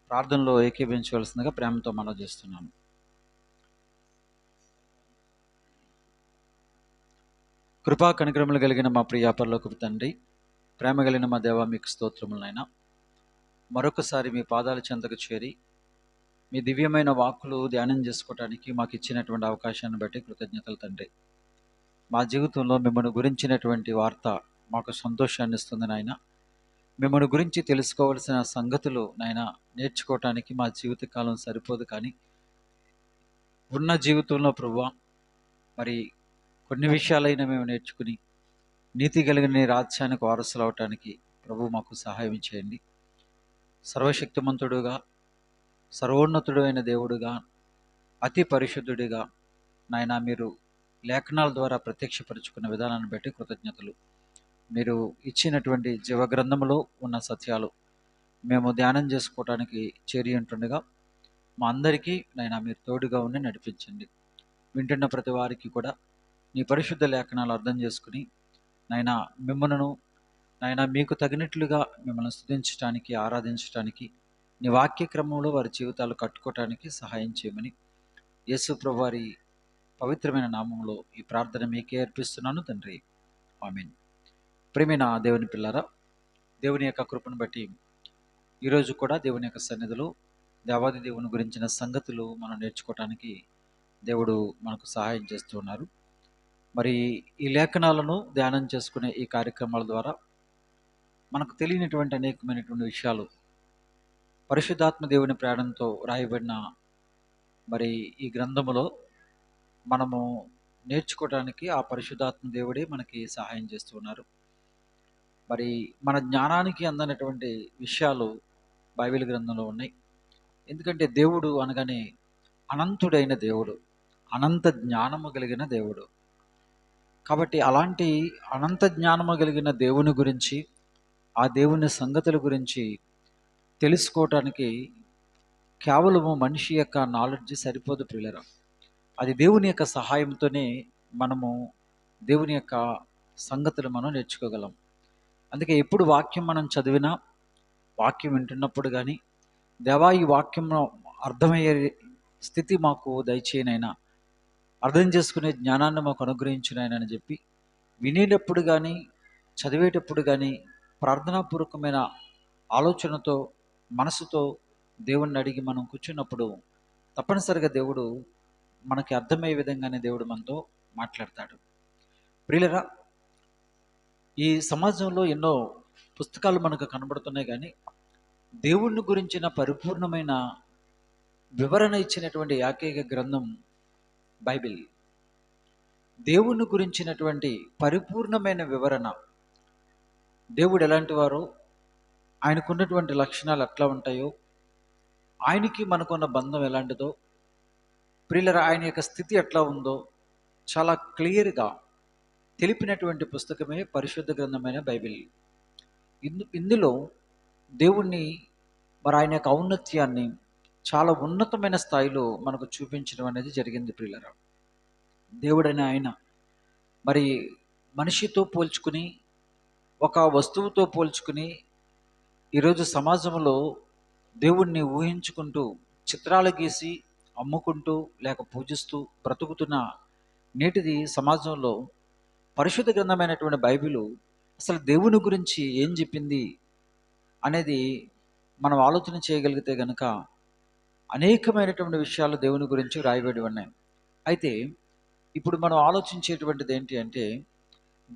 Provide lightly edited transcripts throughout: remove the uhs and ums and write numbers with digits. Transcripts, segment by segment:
ప్రార్థనలో ఏకీభవించవలసిందిగా ప్రేమతో మనవి చేస్తున్నాను. కృపా కనికరములు కలిగిన మా ప్రియ పరలోకపు తండ్రి, ప్రేమ కలిగిన మా దేవా, మీకు స్తోత్రములనైనా. మరొకసారి మీ పాదాల చెంతకు చేరి మీ దివ్యమైన వాక్కులు ధ్యానం చేసుకోవడానికి మాకు ఇచ్చినటువంటి అవకాశాన్ని బట్టి కృతజ్ఞతలు తండ్రి. మా జీవితంలో మిమ్మల్ని గురించినటువంటి వార్త మాకు సంతోషాన్ని ఇస్తుంది నాయన. మిమ్మల్ని గురించి తెలుసుకోవాల్సిన సంగతులు నాయన నేర్చుకోవటానికి మా జీవితకాలం సరిపోదు, కానీ ఉన్న జీవితంలో ప్రభువా మరి కొన్ని విషయాలైనా మేము నేర్చుకుని నీతి కలిగిన నీ రాజ్యానికి వారసులు అవటానికి ప్రభు మాకు సహాయం చేయండి. సర్వశక్తిమంతుడుగా, సర్వోన్నతుడు అయిన దేవుడుగా, అతి పరిశుద్ధుడిగా నాయన మీరు లేఖనాల ద్వారా ప్రత్యక్షపరుచుకున్న విధానాన్ని బట్టి కృతజ్ఞతలు. మీరు ఇచ్చినటువంటి జీవగ్రంథములో ఉన్న సత్యాలు మేము ధ్యానం చేసుకోవటానికి చేరి ఉంటుండగా మా అందరికీ నాయన మీరు తోడుగా ఉండి నడిపించండి. వింటున్న ప్రతి వారికి కూడా నీ పరిశుద్ధ లేఖనాలు అర్థం చేసుకుని నాయన మిమ్మల్ని నాయన మీకు తగినట్లుగా మిమ్మల్ని స్తుతించడానికి, ఆరాధించడానికి, నీ వాక్యక్రమంలో వారి జీవితాలు కట్టుకోవటానికి సహాయం చేయమని యేసు ప్రభు వారి పవిత్రమైన నామంలో ఈ ప్రార్థన మీకే అర్పిస్తున్నాను తండ్రి. ఆమేన్. ప్రేమైన దేవుని పిల్లారా, దేవుని యొక్క కృపను బట్టి ఈరోజు కూడా దేవుని యొక్క సన్నిధిలో దేవాది దేవుని గురించిన సంగతులు మనం నేర్చుకోవటానికి దేవుడు మనకు సహాయం చేస్తూ ఉన్నారు. మరి ఈ లేఖనాలను ధ్యానం చేసుకునే ఈ కార్యక్రమాల ద్వారా మనకు తెలియనటువంటి అనేకమైనటువంటి విషయాలు పరిశుద్ధాత్మ దేవుని ప్రేరణతో రాయబడిన మరి ఈ గ్రంథములో మనము నేర్చుకోవడానికి ఆ పరిశుద్ధాత్మ దేవుడే మనకి సహాయం చేస్తూ ఉన్నారు. మరి మన జ్ఞానానికి అందనటువంటి విషయాలు బైబిల్ గ్రంథంలో ఉన్నాయి. ఎందుకంటే దేవుడు అనగానే అనంతుడైన దేవుడు, అనంత జ్ఞానము కలిగిన దేవుడు. కాబట్టి అలాంటి అనంత జ్ఞానము కలిగిన దేవుని గురించి, ఆ దేవుని సంగతుల గురించి తెలుసుకోవటానికి కేవలము మనిషి యొక్క నాలెడ్జ్ సరిపోదు ప్రియులరా. అది దేవుని యొక్క సహాయంతోనే మనము దేవుని యొక్క సంగతులు మనం నేర్చుకోగలం. అందుకే ఎప్పుడు వాక్యం మనం చదివినా, వాక్యం వింటున్నప్పుడు కానీ దేవా ఈ వాక్యం అర్థమయ్యే స్థితి మాకు దయచేయనైనా, అర్థం చేసుకునే జ్ఞానాన్ని మాకు అనుగ్రహించునైనా అని చెప్పి వినేటప్పుడు కానీ చదివేటప్పుడు కానీ ప్రార్థనాపూర్వకమైన ఆలోచనతో మనసుతో దేవుణ్ణి అడిగి మనం కూర్చున్నప్పుడు తప్పనిసరిగా దేవుడు మనకి అర్థమయ్యే విధంగానే దేవుడు మనతో మాట్లాడతాడు. ప్రియులరా, ఈ సమాజంలో ఎన్నో పుస్తకాలు మనకు కనబడుతున్నాయి, కానీ దేవుణ్ణి గురించిన పరిపూర్ణమైన వివరణ ఇచ్చినటువంటి ఏకైక గ్రంథం బైబిల్. దేవుణ్ణి గురించినటువంటి పరిపూర్ణమైన వివరణ, దేవుడు ఎలాంటి వారో, ఆయనకున్నటువంటి లక్షణాలు ఎట్లా ఉంటాయో, ఆయనకి మనకున్న బంధం ఎలాంటిదో, ప్రియులరా ఆయన యొక్క స్థితి ఎట్లా ఉందో చాలా క్లియర్గా తెలిపినటువంటి పుస్తకమే పరిశుద్ధ గ్రంథమైన బైబిల్. ఇందులో దేవుణ్ణి మరి ఆయన యొక్క ఔన్నత్యాన్ని చాలా ఉన్నతమైన స్థాయిలో మనకు చూపించడం అనేది జరిగింది ప్రియులరా. దేవుడైన ఆయన మరి మనిషితో పోల్చుకుని, ఒక వస్తువుతో పోల్చుకుని ఈరోజు సమాజంలో దేవుణ్ణి ఊహించుకుంటూ చిత్రాలు గీసి అమ్ముకుంటూ లేక పూజిస్తూ బ్రతుకుతున్న నేటిది సమాజంలో పరిశుద్ధ గ్రంథమైనటువంటి బైబిలు అసలు దేవుని గురించి ఏం చెప్పింది అనేది మనం ఆలోచన చేయగలిగితే గనక అనేకమైనటువంటి విషయాలు దేవుని గురించి రాయబడి ఉన్నాయి. అయితే ఇప్పుడు మనం ఆలోచించేటువంటిది ఏంటి అంటే,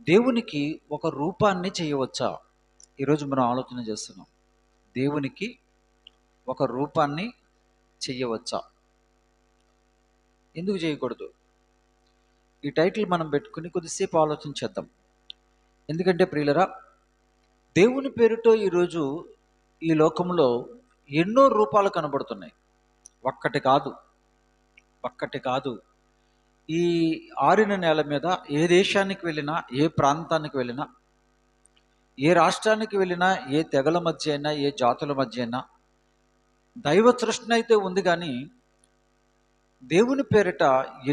దేవునికి ఒక రూపాన్ని చేయవచ్చా? ఈరోజు మనం ఆలోచన చేస్తున్నాం, దేవునికి ఒక రూపాన్ని చెయ్యవచ్చా? ఎందుకు చేయకూడదు? ఈ టైటిల్ మనం పెట్టుకుని కొద్దిసేపు ఆలోచించేద్దాం. ఎందుకంటే ప్రియులరా, దేవుని పేరుతో ఈరోజు ఈ లోకంలో ఎన్నో రూపాలు కనబడుతున్నాయి. ఒక్కటి కాదు. ఈ ఆరిన నేల మీద ఏ దేశానికి వెళ్ళినా, ఏ ప్రాంతానికి వెళ్ళినా, ఏ రాష్ట్రానికి వెళ్ళినా, ఏ తెగల మధ్య అయినా, ఏ జాతుల మధ్య అయినా దైవ సృష్టి అయితే ఉంది, కానీ దేవుని పేరిట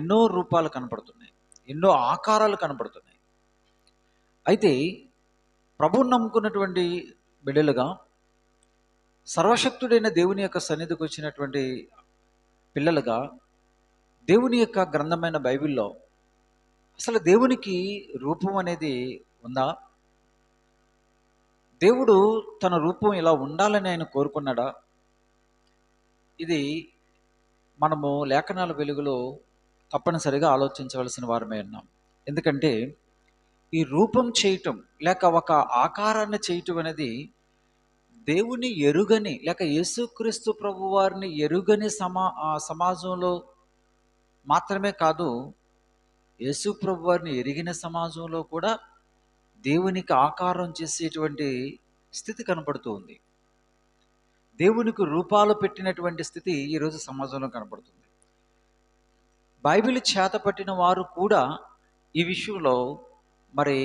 ఎన్నో రూపాలు కనపడుతున్నాయి, ఎన్నో ఆకారాలు కనపడుతున్నాయి. అయితే ప్రభువుని నమ్ముకున్నటువంటి బిడ్డలుగా సర్వశక్తుడైన దేవుని యొక్క సన్నిధికి వచ్చినటువంటి పిల్లలుగా దేవుని యొక్క గ్రంథమైన బైబిల్లో అసలు దేవునికి రూపం అనేది ఉందా? దేవుడు తన రూపం ఇలా ఉండాలని ఆయన కోరుకున్నాడా? ఇది మనము లేఖనాల వెలుగులో తప్పనిసరిగా ఆలోచించవలసిన వారమే ఉన్నాం. ఎందుకంటే ఈ రూపం చేయటం లేక ఒక ఆకారాన్ని చేయటం అనేది దేవుని ఎరుగని లేక యేసుక్రీస్తు ప్రభు వారిని ఎరుగని సమాజంలో మాత్రమే కాదు, యేసు ప్రభు వారిని ఎరిగిన సమాజంలో కూడా దేవునికి ఆకారం చేసేటువంటి స్థితి కనపడుతూ ఉంది. దేవునికి రూపాలు పెట్టినటువంటి స్థితి ఈరోజు సమాజంలో కనపడుతుంది. బైబిల్ చేత పట్టిన వారు కూడా ఈ విషయంలో మరి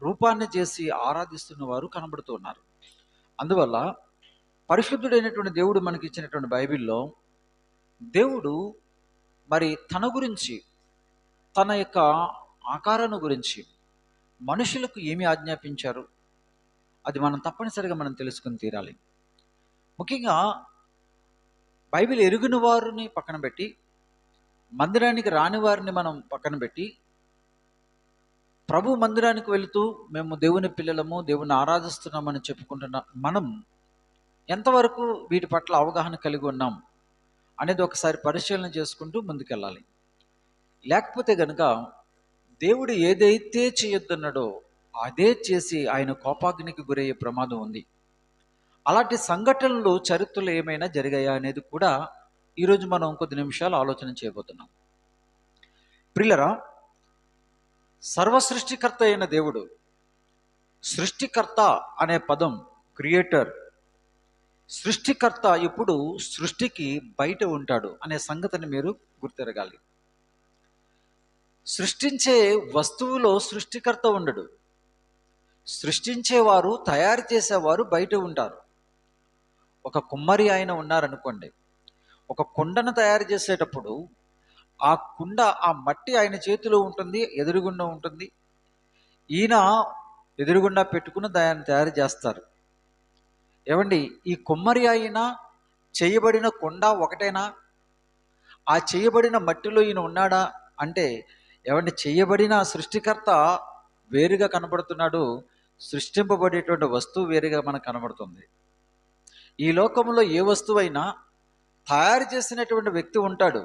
రూపాన్ని చేసి ఆరాధిస్తున్న వారు కనబడుతున్నారు. అందువల్ల పరిశుద్ధుడైనటువంటి దేవుడు మనకి ఇచ్చినటువంటి బైబిల్లో దేవుడు మరి తన గురించి, తన యొక్క ఆకారాన్ని గురించి మనుషులకు ఏమి ఆజ్ఞాపించారు అది మనం తప్పనిసరిగా మనం తెలుసుకుని తీరాలి. ముఖ్యంగా బైబిల్ ఎరుగిన వారిని పక్కన పెట్టి, మందిరానికి రాని వారిని మనం పక్కన పెట్టి, ప్రభు మందిరానికి వెళుతూ మేము దేవుని పిల్లలము, దేవుని ఆరాధిస్తున్నామని చెప్పుకుంటున్న మనం ఎంతవరకు వీటి పట్ల అవగాహన కలిగి ఉన్నాం అనేది ఒకసారి పరిశీలన చేసుకుంటూ ముందుకెళ్ళాలి. లేకపోతే గనుక దేవుడు ఏదైతే చేయొద్దన్నాడో అదే చేసి ఆయన కోపాగ్నికి గురయ్యే ప్రమాదం ఉంది. అలాంటి సంఘటనలు చరిత్రలో ఏమైనా జరిగాయా అనేది కూడా ఈరోజు మనం కొద్ది నిమిషాలు ఆలోచన చేయబోతున్నాం. ప్రియులరా, సర్వసృష్టికర్త అయిన దేవుడు, సృష్టికర్త అనే పదం క్రియేటర్, సృష్టికర్త ఎప్పుడు సృష్టికి బయట ఉంటాడు అనే సంగతిని మీరు గుర్తెరగాలి. సృష్టించే వస్తువులో సృష్టికర్త ఉండడు. సృష్టించేవారు, తయారు చేసేవారు బయట ఉంటారు. ఒక కుమ్మరి ఆయన ఉన్నారనుకోండి, ఒక కుండను తయారు చేసేటప్పుడు ఆ కుండ, ఆ మట్టి ఆయన చేతిలో ఉంటుంది, ఎదురుగుండా ఉంటుంది. ఈయన ఎదురుగుండా పెట్టుకుని దాన్ని తయారు చేస్తారు. ఏమండి, ఈ కుమ్మరి అయినా చేయబడిన కుండ ఒకటేనా? ఆ చేయబడిన మట్టిలో ఈయన ఉన్నాడా అంటే, ఏమండి, చేయబడిన సృష్టికర్త వేరుగా కనబడుతున్నాడు, సృష్టింపబడేటువంటి వస్తువు వేరుగా మనకు కనబడుతుంది. ఈ లోకంలో ఏ వస్తువైనా తయారు చేసినటువంటి వ్యక్తి ఉంటాడు,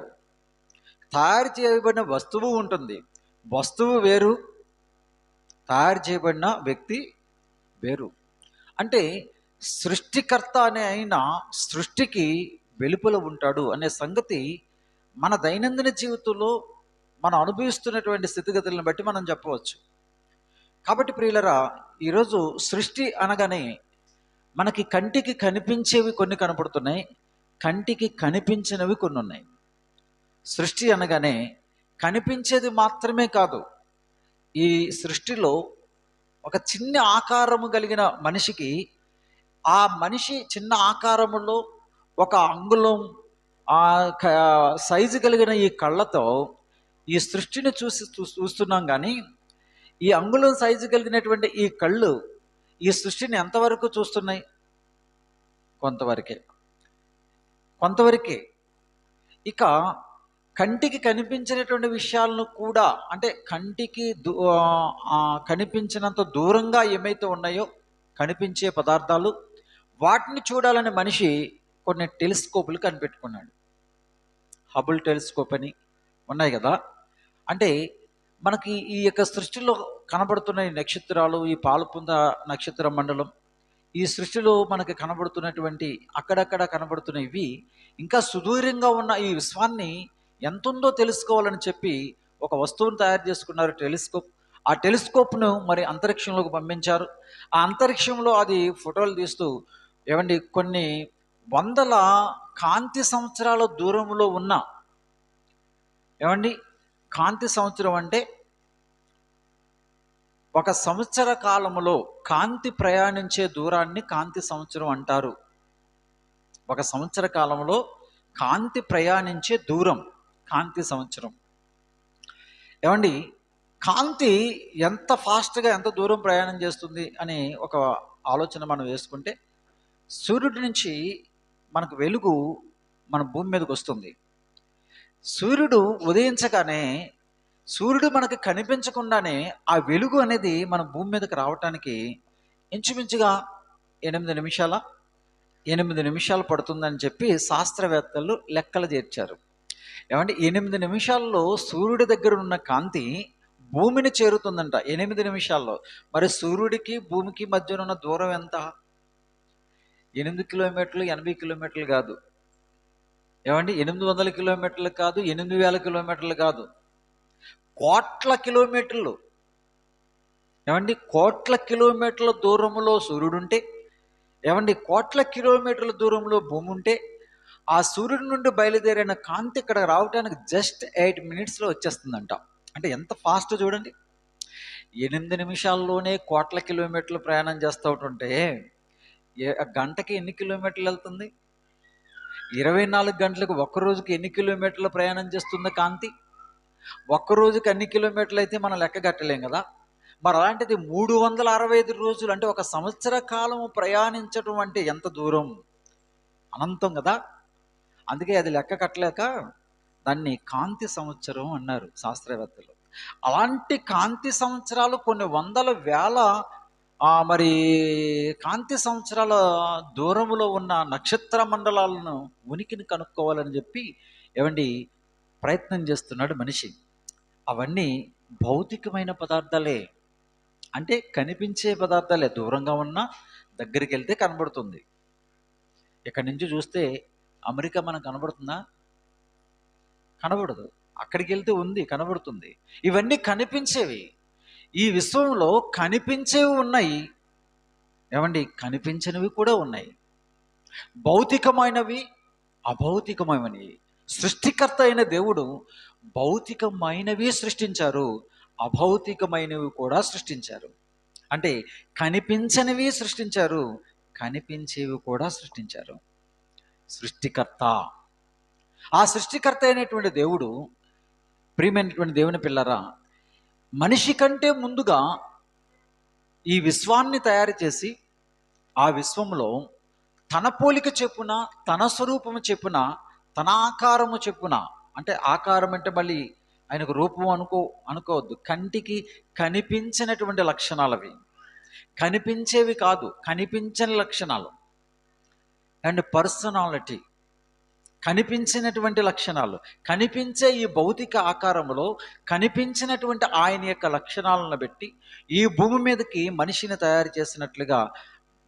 తయారు చేయబడిన వస్తువు ఉంటుంది. వస్తువు వేరు, తయారు చేయబడిన వ్యక్తి వేరు. అంటే సృష్టికర్త అనే ఆయన సృష్టికి వెలుపల ఉంటాడు అనే సంగతి మన దైనందిన జీవితంలో మనం అనుభవిస్తున్నటువంటి స్థితిగతులను బట్టి మనం చెప్పవచ్చు. కాబట్టి ప్రియులరా, ఈరోజు సృష్టి అనగానే మనకి కంటికి కనిపించేవి కొన్ని కనపడుతున్నాయి, కంటికి కనిపించినవి కొన్ని ఉన్నాయి. సృష్టి అనగానే కనిపించేది మాత్రమే కాదు, ఈ సృష్టిలో ఒక చిన్న ఆకారము కలిగిన మనిషికి, ఆ మనిషి చిన్న ఆకారములో ఒక అంగుళం సైజు కలిగిన ఈ కళ్ళతో ఈ సృష్టిని చూస్తున్నాం. కానీ ఈ అంగుళం సైజు కలిగినటువంటి ఈ కళ్ళు ఈ సృష్టిని ఎంతవరకు చూస్తున్నాయి? కొంతవరకే. ఇక కంటికి కనిపించినటువంటి విషయాలను కూడా, అంటే కంటికి కనిపించినంత దూరంగా ఏమైతే ఉన్నాయో కనిపించే పదార్థాలు, వాటిని చూడాలని మనిషి కొన్ని టెలిస్కోపులు కనిపెట్టుకున్నాడు. హబుల్ టెలిస్కోప్ అని ఉన్నాయి కదా. అంటే మనకి ఈ యొక్క సృష్టిలో కనబడుతున్న ఈ నక్షత్రాలు, ఈ పాలపుంత నక్షత్ర మండలం, ఈ సృష్టిలో మనకి కనబడుతున్నటువంటి అక్కడక్కడ కనబడుతున్న ఇవి ఇంకా సుదూరంగా ఉన్న ఈ విశ్వాన్ని ఎంతుందో తెలుసుకోవాలని చెప్పి ఒక వస్తువును తయారు చేసుకున్నారు, టెలిస్కోప్. ఆ టెలిస్కోప్ను మరి అంతరిక్షంలోకి పంపించారు. ఆ అంతరిక్షంలో అది ఫోటోలు తీస్తూ, ఏమండి, కొన్ని వందల కాంతి సంవత్సరాల దూరంలో ఉన్న, ఏమండి, కాంతి సంవత్సరం అంటే ఒక సంవత్సర కాలంలో కాంతి ప్రయాణించే దూరాన్ని కాంతి సంవత్సరం అంటారు. ఒక సంవత్సర కాలంలో కాంతి ప్రయాణించే దూరం కాంతి సంవత్సరం. ఏమండి, కాంతి ఎంత ఫాస్ట్గా ఎంత దూరం ప్రయాణం చేస్తుంది అని ఒక ఆలోచన మనం వేసుకుంటే, సూర్యుడి నుంచి మనకు వెలుగు మన భూమి మీదకి వస్తుంది. సూర్యుడు ఉదయించగానే, సూర్యుడు మనకు కనిపించకుండానే ఆ వెలుగు అనేది మన భూమి మీదకి రావటానికి ఇంచుమించుగా 8 నిమిషాలు పడుతుందని చెప్పి శాస్త్రవేత్తలు లెక్కలు చేర్చారు. ఏమంటే 8 నిమిషాల్లో సూర్యుడి దగ్గర ఉన్న కాంతి భూమిని చేరుతుందంట. 8 నిమిషాల్లో. మరి సూర్యుడికి భూమికి మధ్యన ఉన్న దూరం ఎంత? 8 కిలోమీటర్లు, 80 కిలోమీటర్లు కాదు. ఏమండి 800 కిలోమీటర్లు కాదు, 8000 కిలోమీటర్లు కాదు, కోట్ల కిలోమీటర్లు. ఏమండి కోట్ల కిలోమీటర్ల దూరంలో సూర్యుడుంటే, ఏమండి కోట్ల కిలోమీటర్ల దూరంలో భూమి ఉంటే, ఆ సూర్యుడి నుండి బయలుదేరిన కాంతి ఇక్కడ రావడానికి జస్ట్ 8 మినిట్స్లో వచ్చేస్తుందంట. అంటే ఎంత ఫాస్ట్ చూడండి. 8 నిమిషాల్లోనే కోట్ల కిలోమీటర్లు ప్రయాణం చేస్తూ ఉంటుంటే గంటకి ఎన్ని కిలోమీటర్లు వెళ్తుంది? 24 గంటలకు ఒక్కరోజుకి ఎన్ని కిలోమీటర్లు ప్రయాణం చేస్తుంది కాంతి? ఒక్కరోజుకి అన్ని కిలోమీటర్లు అయితే మనం లెక్క కట్టలేం కదా. మరి అలాంటిది 365 రోజులు అంటే 1 సంవత్సర కాలం ప్రయాణించడం అంటే ఎంత దూరం? అనంతం కదా. అందుకే అది లెక్క కట్టలేక దాన్ని కాంతి సంవత్సరం అన్నారు శాస్త్రవేత్తలు. అలాంటి కాంతి సంవత్సరాలు కొన్ని వందల వేల మరి కాంతి సంవత్సరాల దూరములో ఉన్న నక్షత్ర మండలాలను ఉనికిని కనుక్కోవాలని చెప్పి ఏమండి ప్రయత్నం చేస్తున్నాడు మనిషి. అవన్నీ భౌతికమైన పదార్థాలే, అంటే కనిపించే పదార్థాలే. దూరంగా ఉన్నా దగ్గరికి వెళ్తే కనబడుతుంది. ఇక్కడి నుంచి చూస్తే అమెరికా మనకు కనబడుతుందా? కనబడదు. అక్కడికి వెళ్తే ఉంది, కనబడుతుంది. ఇవన్నీ కనిపించేవి. ఈ విశ్వంలో కనిపించేవి ఉన్నాయి, ఏమండి కనిపించనివి కూడా ఉన్నాయి. భౌతికమైనవి, అభౌతికమైనవి. సృష్టికర్త అయిన దేవుడు భౌతికమైనవి సృష్టించారు, అభౌతికమైనవి కూడా సృష్టించారు. అంటే కనిపించనివి సృష్టించారు, కనిపించేవి కూడా సృష్టించారు. సృష్టికర్త. ఆ సృష్టికర్త అయినటువంటి దేవుడు, ప్రియమైనటువంటి దేవుని పిల్లరా, మనిషి కంటే ముందుగా ఈ విశ్వాన్ని తయారు చేసి ఆ విశ్వంలో తన పోలిక చెప్పున, తన స్వరూపము చెప్పున, తన ఆకారము చెప్పున, అంటే ఆకారం అంటే మళ్ళీ ఆయనకు రూపం అనుకోవద్దు. కంటికి కనిపించినటువంటి లక్షణాలు అవి, కనిపించేవి కాదు, కనిపించని లక్షణాలు. అండ్ పర్సనాలిటీ, కనిపించినటువంటి లక్షణాలు. కనిపించే ఈ భౌతిక ఆకారంలో కనిపించినటువంటి ఆయన యొక్క లక్షణాలను బట్టి ఈ భూమి మీదకి మనిషిని తయారు చేసినట్లుగా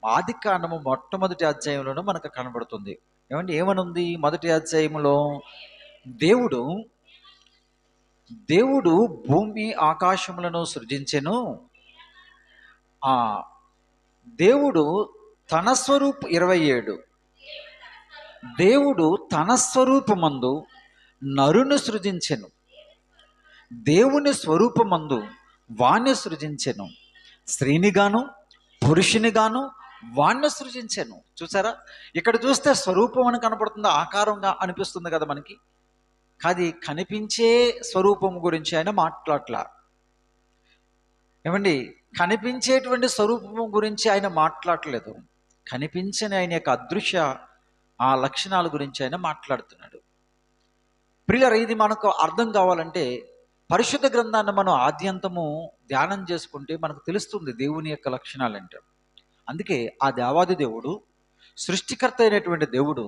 ఆదికాండము మొట్టమొదటి అధ్యాయంలోనూ మనకు కనబడుతుంది. ఏమనుంది మొదటి అధ్యాయంలో? దేవుడు భూమి ఆకాశములను సృజించెను. దేవుడు తన స్వరూప 27 దేవుడు తన స్వరూపమందు నరుని సృజించెను, దేవుని స్వరూపమందు వాణ్ణి సృజించెను, స్త్రీనిగాను పురుషునిగాను వాణ్ణి సృజించెను. చూసారా, ఇక్కడ చూస్తే స్వరూపం అని కనపడుతుంది, ఆకారంగా అనిపిస్తుంది కదా మనకి. కాదు, కనిపించే స్వరూపం గురించి ఆయన మాట్లాడట్లా. ఏమండి కనిపించేటువంటి స్వరూపం గురించి ఆయన మాట్లాడలేదు. కనిపించని ఆయన యొక్క అదృశ్య ఆ లక్షణాల గురించి ఆయన మాట్లాడుతున్నాడు. ప్రియులారా, ఇది మనకు అర్థం కావాలంటే పరిశుద్ధ గ్రంథాన్ని మనం ఆద్యంతము ధ్యానం చేసుకుంటే మనకు తెలుస్తుంది దేవుని యొక్క లక్షణాలు అంటే. అందుకే ఆ దేవాది దేవుడు, సృష్టికర్త అయినటువంటి దేవుడు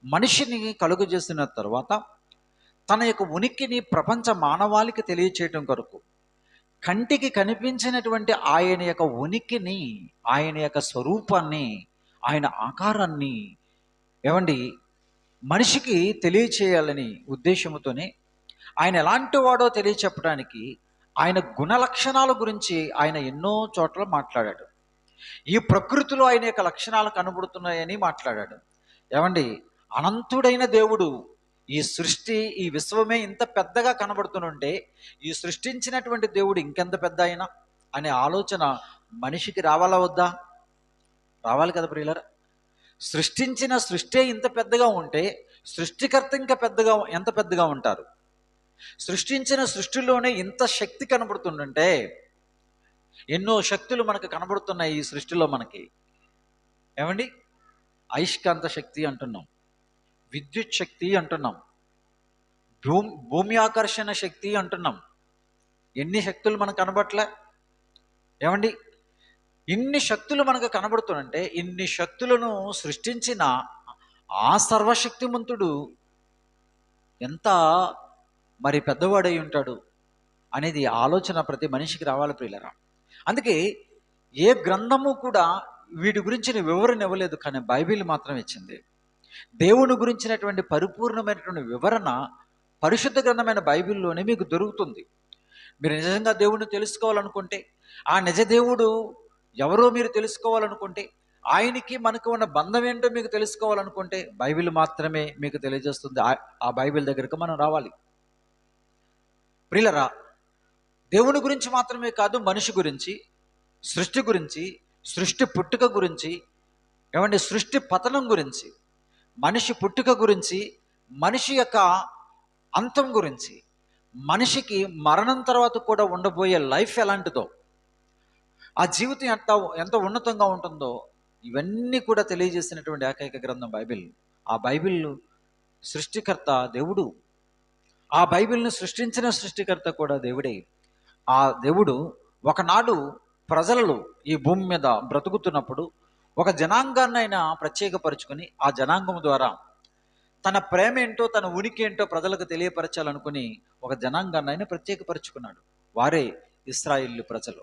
మనిషిని కలుగు చేసిన తర్వాత తన యొక్క ఉనికిని ప్రపంచ మానవాళికి తెలియచేయటం కొరకు కంటికి కనిపించినటువంటి ఆయన యొక్క ఉనికిని, ఆయన యొక్క స్వరూపాన్ని, ఆయన ఆకారాన్ని మనిషికి తెలియచేయాలని ఉద్దేశంతోనే ఆయన ఎలాంటి వాడో తెలియచెప్పడానికి ఆయన గుణ లక్షణాల గురించి ఆయన ఎన్నో చోట్ల మాట్లాడాడు. ఈ ప్రకృతిలో ఆయన యొక్క లక్షణాలు కనబడుతున్నాయని మాట్లాడాడు. అనంతుడైన దేవుడు, ఈ సృష్టి, ఈ విశ్వమే ఇంత పెద్దగా కనబడుతుంటే ఈ సృష్టించినటువంటి దేవుడు ఇంకెంత పెద్ద అయినా అనే ఆలోచన మనిషికి రావాలా వద్దా? రావాలి కదా ప్రియులారా. సృష్టించిన సృష్టి ఇంత పెద్దగా ఉంటే సృష్టికర్త ఇంకా ఎంత పెద్దగా ఉంటారు. సృష్టించిన సృష్టిలోనే ఇంత శక్తి కనబడుతుందంటే, ఎన్నో శక్తులు మనకు కనబడుతున్నాయి ఈ సృష్టిలో మనకి. అయస్కాంత శక్తి అంటున్నాం, విద్యుత్ శక్తి అంటున్నాం, భూమి ఆకర్షణ శక్తి అంటున్నాం. ఎన్ని శక్తులు మనకు కనబట్లే? ఏమండి, ఇన్ని శక్తులు మనకు కనబడుతుంటే ఇన్ని శక్తులను సృష్టించిన ఆ సర్వశక్తిమంతుడు ఎంత మరి పెద్దవాడై ఉంటాడు అనేది ఆలోచన ప్రతి మనిషికి రావాలి ప్రియులరా. అందుకే ఏ గ్రంథము కూడా వీటి గురించిన వివరణ ఇవ్వలేదు, కానీ బైబిల్ మాత్రం ఇచ్చింది. దేవుని గురించినటువంటి పరిపూర్ణమైనటువంటి వివరణ పరిశుద్ధ గ్రంథమైన బైబిల్లోనే మీకు దొరుకుతుంది. మీరు నిజంగా దేవుడిని తెలుసుకోవాలనుకుంటే, ఆ నిజ దేవుడు ఎవరో మీరు తెలుసుకోవాలనుకుంటే, ఆయనకి మనకు ఉన్న బంధం ఏంటో మీకు తెలుసుకోవాలనుకుంటే బైబిల్ మాత్రమే మీకు తెలియజేస్తుంది. ఆ బైబిల్ దగ్గరకు మనం రావాలి ప్రియులరా. దేవుని గురించి మాత్రమే కాదు, మనిషి గురించి, సృష్టి గురించి, సృష్టి పుట్టుక గురించి, ఏమంటే సృష్టి పతనం గురించి, మనిషి పుట్టుక గురించి, మనిషి యొక్క అంతం గురించి, మనిషికి మరణం తర్వాత కూడా ఉండబోయే లైఫ్ ఎలాంటిదో, ఆ జీవితం ఎంత ఉన్నతంగా ఉంటుందో, ఇవన్నీ కూడా తెలియజేసినటువంటి ఏకైక గ్రంథం బైబిల్. ఆ బైబిల్ సృష్టికర్త దేవుడు, ఆ బైబిల్ని సృష్టించిన సృష్టికర్త కూడా దేవుడే. ఆ దేవుడు ఒకనాడు ప్రజలు ఈ భూమి మీద బ్రతుకుతున్నప్పుడు ఒక జనాంగాన్ని ఆయన ప్రత్యేకపరుచుకొని, ఆ జనాంగం ద్వారా తన ప్రేమ ఏంటో, తన ఉనికి ఏంటో ప్రజలకు తెలియపరచాలనుకుని ఒక జనాంగాన్ని ఆయన ప్రత్యేకపరుచుకున్నాడు. వారే ఇశ్రాయేలు ప్రజలు.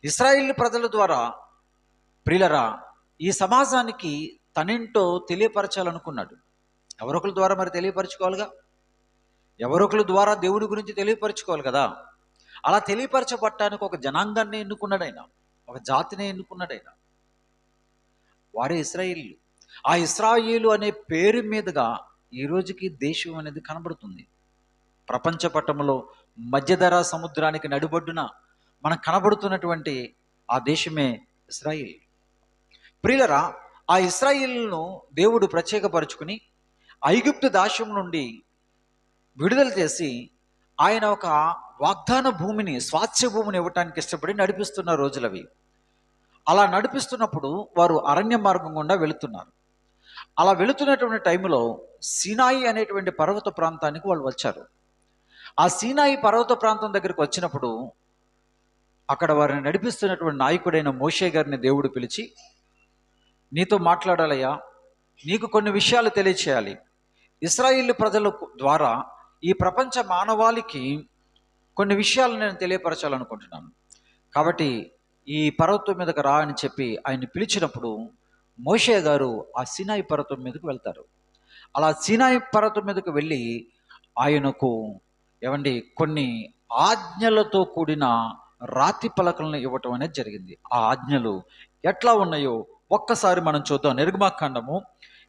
ఇశ్రాయేలు ప్రజల ద్వారా ప్రియులరా ఈ సమాజానికి తనేంటో తెలియపరచాలనుకున్నాడు. ఎవరొకరి ద్వారా మరి తెలియపరచుకోవాలిగా, ఎవరొకరి ద్వారా దేవుడి గురించి తెలియపరచుకోవాలి కదా. అలా తెలియపరచబట్టానికి ఒక జనాంగాన్ని ఎన్నుకున్నాడు ఆయన, ఒక జాతిని ఎన్నుకున్నాడు ఆయన. వారే ఇశ్రాయేలు. ఆ ఇశ్రాయేలు అనే పేరు మీదుగా ఈ రోజుకి దేశం అనేది కనబడుతుంది. ప్రపంచ పటంలో మధ్యధరా సముద్రానికి నడిబొడ్డున మనకు కనబడుతున్నటువంటి ఆ దేశమే ఇశ్రాయేల్. ప్రియులరా, ఆ ఇశ్రాయేలును దేవుడు ప్రత్యేకపరుచుకుని ఐగుప్తు దాస్యం నుండి విడుదల చేసి ఆయన ఒక వాగ్దాన భూమిని, స్వాస్థ్య భూమిని ఇవ్వటానికి ఇష్టపడి నడిపిస్తున్న రోజులవి. అలా నడిపిస్తున్నప్పుడు వారు అరణ్య మార్గం గుండా వెళుతున్నారు. అలా వెళుతున్నటువంటి టైంలో సీనాయి అనేటువంటి పర్వత ప్రాంతానికి వాళ్ళు వచ్చారు. ఆ సీనాయి పర్వత ప్రాంతం దగ్గరికి వచ్చినప్పుడు అక్కడ వారిని నడిపిస్తున్నటువంటి నాయకుడైన మోషే గారిని దేవుడు పిలిచి, నీతో మాట్లాడాలయ్యా, నీకు కొన్ని విషయాలు తెలియచేయాలి. ఇశ్రాయేలు ప్రజల ద్వారా ఈ ప్రపంచ మానవాళికి కొన్ని విషయాలు నేను తెలియపరచాలనుకుంటున్నాను. కాబట్టి ఈ పర్వతం మీదకి రా అని చెప్పి ఆయన్ని పిలిచినప్పుడు మోషే గారు ఆ సీనాయి పర్వతం మీదకు వెళ్తారు. అలా సీనాయి పర్వతం మీదకు వెళ్ళి ఆయనకు కొన్ని ఆజ్ఞలతో కూడిన రాతి పలకలను ఇవ్వటం అనేది జరిగింది. ఆ ఆజ్ఞలు ఎట్లా ఉన్నాయో ఒక్కసారి మనం చూద్దాం. నిర్గమాకాండము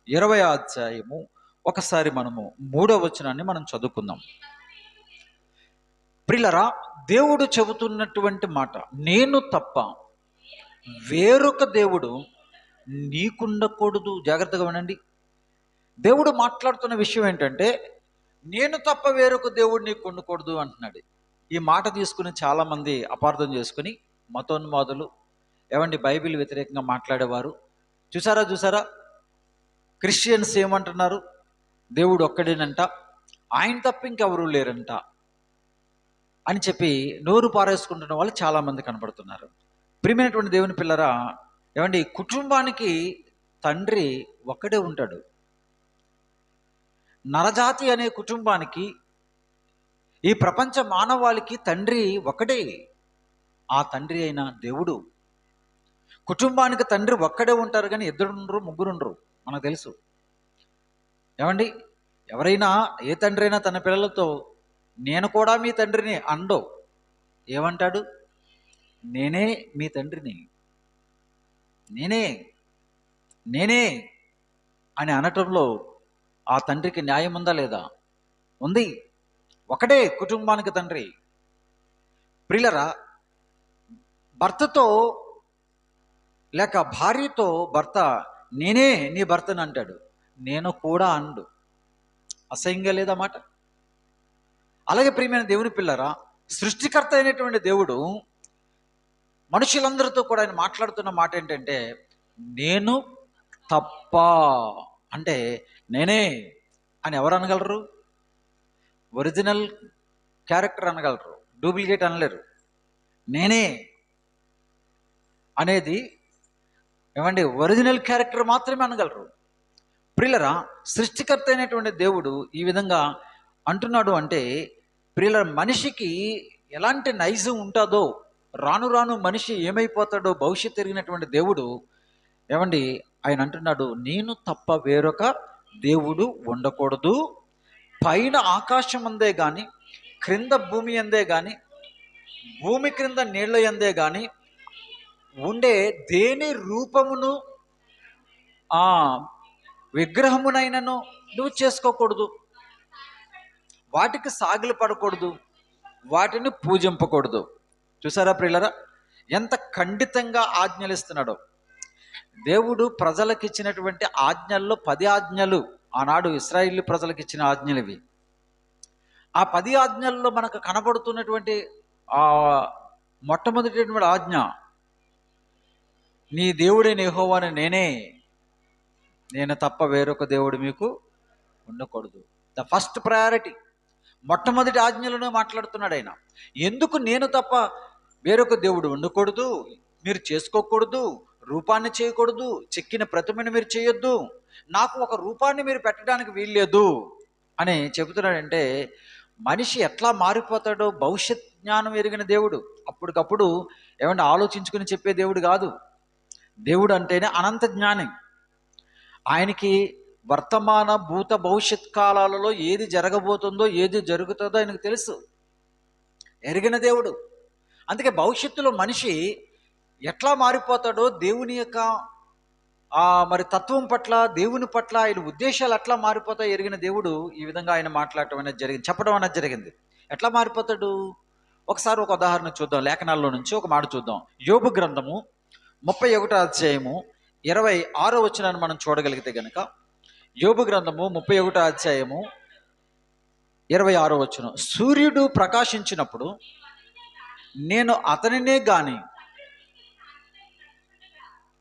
20వ అధ్యాయము ఒకసారి మనము 3వ వచనాన్ని మనం చదువుకుందాం. ప్రియులరా, దేవుడు చెబుతున్నటువంటి మాట, నేను తప్ప వేరొక దేవుడు నీకుండకూడదు. జాగ్రత్తగా వినండి. దేవుడు మాట్లాడుతున్న విషయం ఏంటంటే, నేను తప్ప వేరొక దేవుడు నీకు ఉండకూడదు అంటున్నాడు. ఈ మాట తీసుకుని చాలామంది అపార్థం చేసుకుని మతోన్మాదులు, బైబిల్ వ్యతిరేకంగా మాట్లాడేవారు చూసారా క్రిస్టియన్స్ ఏమంటున్నారు, దేవుడు ఒక్కడేనంట, ఆయన తప్ప ఇంకెవరూ లేరంట అని చెప్పి నోరు పారేసుకుంటున్న వాళ్ళు చాలామంది కనబడుతున్నారు. ప్రియమైనటువంటి దేవుని పిల్లరా, కుటుంబానికి తండ్రి ఒక్కడే ఉంటాడు. నరజాతి అనే కుటుంబానికి, ఈ ప్రపంచ మానవాళికి తండ్రి ఒకడే, ఆ తండ్రి అయిన దేవుడు. కుటుంబానికి తండ్రి ఒక్కడే ఉంటారు, కానీ ఇద్దరుండ్రు, ముగ్గురుండ్రు. మనకు తెలుసు. ఎవరైనా, ఏ తండ్రి అయినా తన పిల్లలతో నేను కూడా మీ తండ్రిని అండో, ఏమంటాడు? నేనే మీ తండ్రిని, నేనే అని అనటంలో ఆ తండ్రికి న్యాయం ఉందా లేదా? ఉంది. ఒకడే కుటుంబానికి తండ్రి. ప్రియులరా, భర్తతో లేక భార్యతో భర్త నేనే నీ భర్తను అంటాడు, నేను కూడా అండు. అసహ్యంగా లేదా మాట? అలాగే ప్రియమైన దేవుని పిల్లరా, సృష్టికర్త అయినటువంటి దేవుడు మనుషులందరితో కూడా ఆయన మాట్లాడుతున్న మాట ఏంటంటే, నేను తప్ప, అంటే నేనే అని ఎవరు అనగలరు? ఒరిజినల్ క్యారెక్టర్ అనగలరు, డూప్లికేట్ అనలేరు. నేనే అనేది ఏమండి ఒరిజినల్ క్యారెక్టర్ మాత్రమే అనగలరు. ప్రియులరా, సృష్టికర్త అయినటువంటి దేవుడు ఈ విధంగా అంటున్నాడు అంటే, ప్రియుల మనిషికి ఎలాంటి నైజం ఉంటుందో, రాను రాను మనిషి ఏమైపోతాడో భవిష్యత్తు ఎరిగినటువంటి దేవుడు ఏమండి ఆయన అంటున్నాడు, నేను తప్ప వేరొక దేవుడు ఉండకూడదు. పైన ఆకాశం అందే కానీ, క్రింద భూమి అందే కానీ, భూమి క్రింద నీళ్ళ అందే కానీ ఉండే దేని రూపమును ఆ విగ్రహమునైనను నువ్వు చేసుకోకూడదు, వాటికి సాగిలు పడకూడదు, వాటిని పూజింపకూడదు. చూసారా ప్రియులరా, ఎంత ఖండితంగా ఆజ్ఞలు ఇస్తున్నాడో దేవుడు. ప్రజలకు ఇచ్చినటువంటి ఆజ్ఞల్లో 10 ఆజ్ఞలు ఆనాడు ఇశ్రాయేలు ప్రజలకు ఇచ్చిన ఆజ్ఞలు ఇవి. ఆ 10 ఆజ్ఞల్లో మనకు కనబడుతున్నటువంటి ఆ మొట్టమొదటి ఆజ్ఞ, నీ దేవుడైన యెహోవాను నేను తప్ప వేరొక దేవుడు మీకు ఉండకూడదు. ద ఫస్ట్ ప్రయారిటీ, మొట్టమొదటి ఆజ్ఞలను మాట్లాడుతున్నాడు ఆయన. ఎందుకు నేను తప్ప వేరొక దేవుడు ఉండకూడదు, మీరు చేసుకోకూడదు, రూపాన్ని చేయకూడదు, చెక్కిన ప్రతిమను మీరు చేయొద్దు, నాకు ఒక రూపాన్ని మీరు పెట్టడానికి వీల్లేదు అని చెబుతున్నాడంటే, మనిషి ఎట్లా మారిపోతాడో భవిష్యత్ జ్ఞానం ఎరిగిన దేవుడు. అప్పటికప్పుడు ఏమంటే ఆలోచించుకుని చెప్పే దేవుడు కాదు. దేవుడు అంటేనే అనంత జ్ఞాని. ఆయనకి వర్తమాన భూత భవిష్యత్ కాలాలలో ఏది జరగబోతుందో, ఏది జరుగుతుందో ఆయనకు తెలుసు, ఎరిగిన దేవుడు. అందుకే భవిష్యత్తులో మనిషి ఎట్లా మారిపోతాడో, దేవుని యొక్క మరి తత్వం పట్ల, దేవుని పట్ల ఆయన ఉద్దేశాలు ఎట్లా మారిపోతాయో ఎరిగిన దేవుడు ఈ విధంగా ఆయన మాట్లాడటం అనేది జరిగింది, చెప్పడం అనేది జరిగింది. ఎట్లా మారిపోతాడు? ఒకసారి ఒక ఉదాహరణ చూద్దాం. లేఖనాల్లో నుంచి ఒక మాట చూద్దాం. యోబు గ్రంథము 31వ అధ్యాయము 26వ వచనాన్ని మనం చూడగలిగితే గనక, యోబు గ్రంథము 31వ అధ్యాయము 26వ వచనం, సూర్యుడు ప్రకాశించినప్పుడు నేను అతనినే గాని,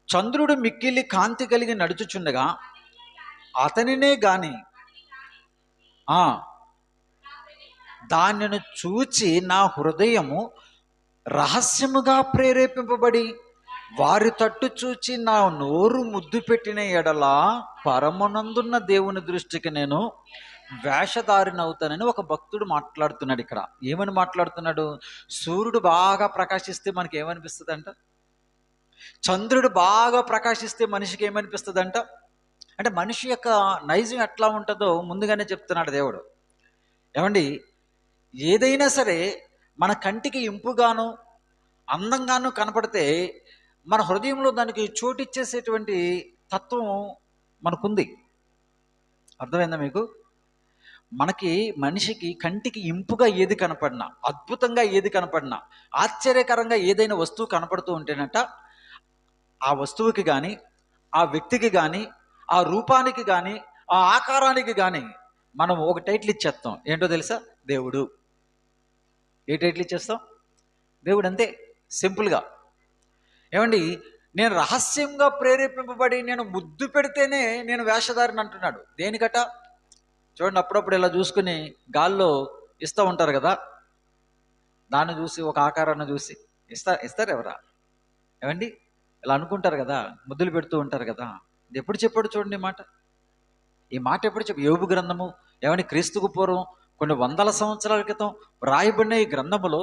చంద్రుడు మిక్కిలి కాంతి కలిగి నడుచుచుండగా అతనినే గాని దానిని చూచి నా హృదయము రహస్యముగా ప్రేరేపింపబడి వారి తట్టు చూచి నా నోరు ముద్దు పెట్టిన ఎడలా పరమనందున్న దేవుని దృష్టికి నేను వేషధారినవుతానని ఒక భక్తుడు మాట్లాడుతున్నాడు. ఇక్కడ ఏమని మాట్లాడుతున్నాడు? సూర్యుడు బాగా ప్రకాశిస్తే మనకి ఏమనిపిస్తుంది అంట? చంద్రుడు బాగా ప్రకాశిస్తే మనిషికి ఏమనిపిస్తుందంట? అంటే మనిషి యొక్క నైజం ఎట్లా ఉంటుందో ముందుగానే చెప్తున్నాడు దేవుడు. ఏమండి, ఏదైనా సరే మన కంటికి ఇంపుగాను అందంగాను కనపడితే మన హృదయంలో దానికి చోటిచ్చేసేటువంటి తత్వం మనకుంది. అర్థమైందా మీకు? మనిషికి కంటికి ఇంపుగా ఏది కనపడినా, అద్భుతంగా ఏది కనపడినా, ఆశ్చర్యకరంగా ఏదైనా వస్తువు కనపడుతూ ఉంటేనట, ఆ వస్తువుకి కానీ, ఆ వ్యక్తికి కానీ, ఆ రూపానికి కానీ, ఆ ఆకారానికి కానీ మనం ఒక టైటిల్ ఇచ్చేస్తాం. ఏంటో తెలుసా? దేవుడు. ఏ టైటిల్ ఇచ్చేస్తాం? దేవుడు. అంతే, సింపుల్గా. ఏమండి, నేను రహస్యంగా ప్రేరేపింపబడి నేను ముద్దు పెడితేనే నేను వేషధారిని అంటున్నాడు. దేనికట? చూడండి, అప్పుడప్పుడు ఇలా చూసుకుని గాల్లో ఇస్తూ ఉంటారు కదా, దాన్ని చూసి, ఒక ఆకారాన్ని చూసి ఇస్తారు ఎవరా? ఏమండి, ఇలా అనుకుంటారు కదా, ముద్దులు పెడుతూ ఉంటారు కదా. ఇది ఎప్పుడు చెప్పాడు చూడండి ఈ మాట ఎప్పుడు చెప్పు? యోబు గ్రంథము ఏమని క్రీస్తుకు పూర్వం కొన్ని వందల సంవత్సరాల క్రితం రాయబడిన ఈ గ్రంథములో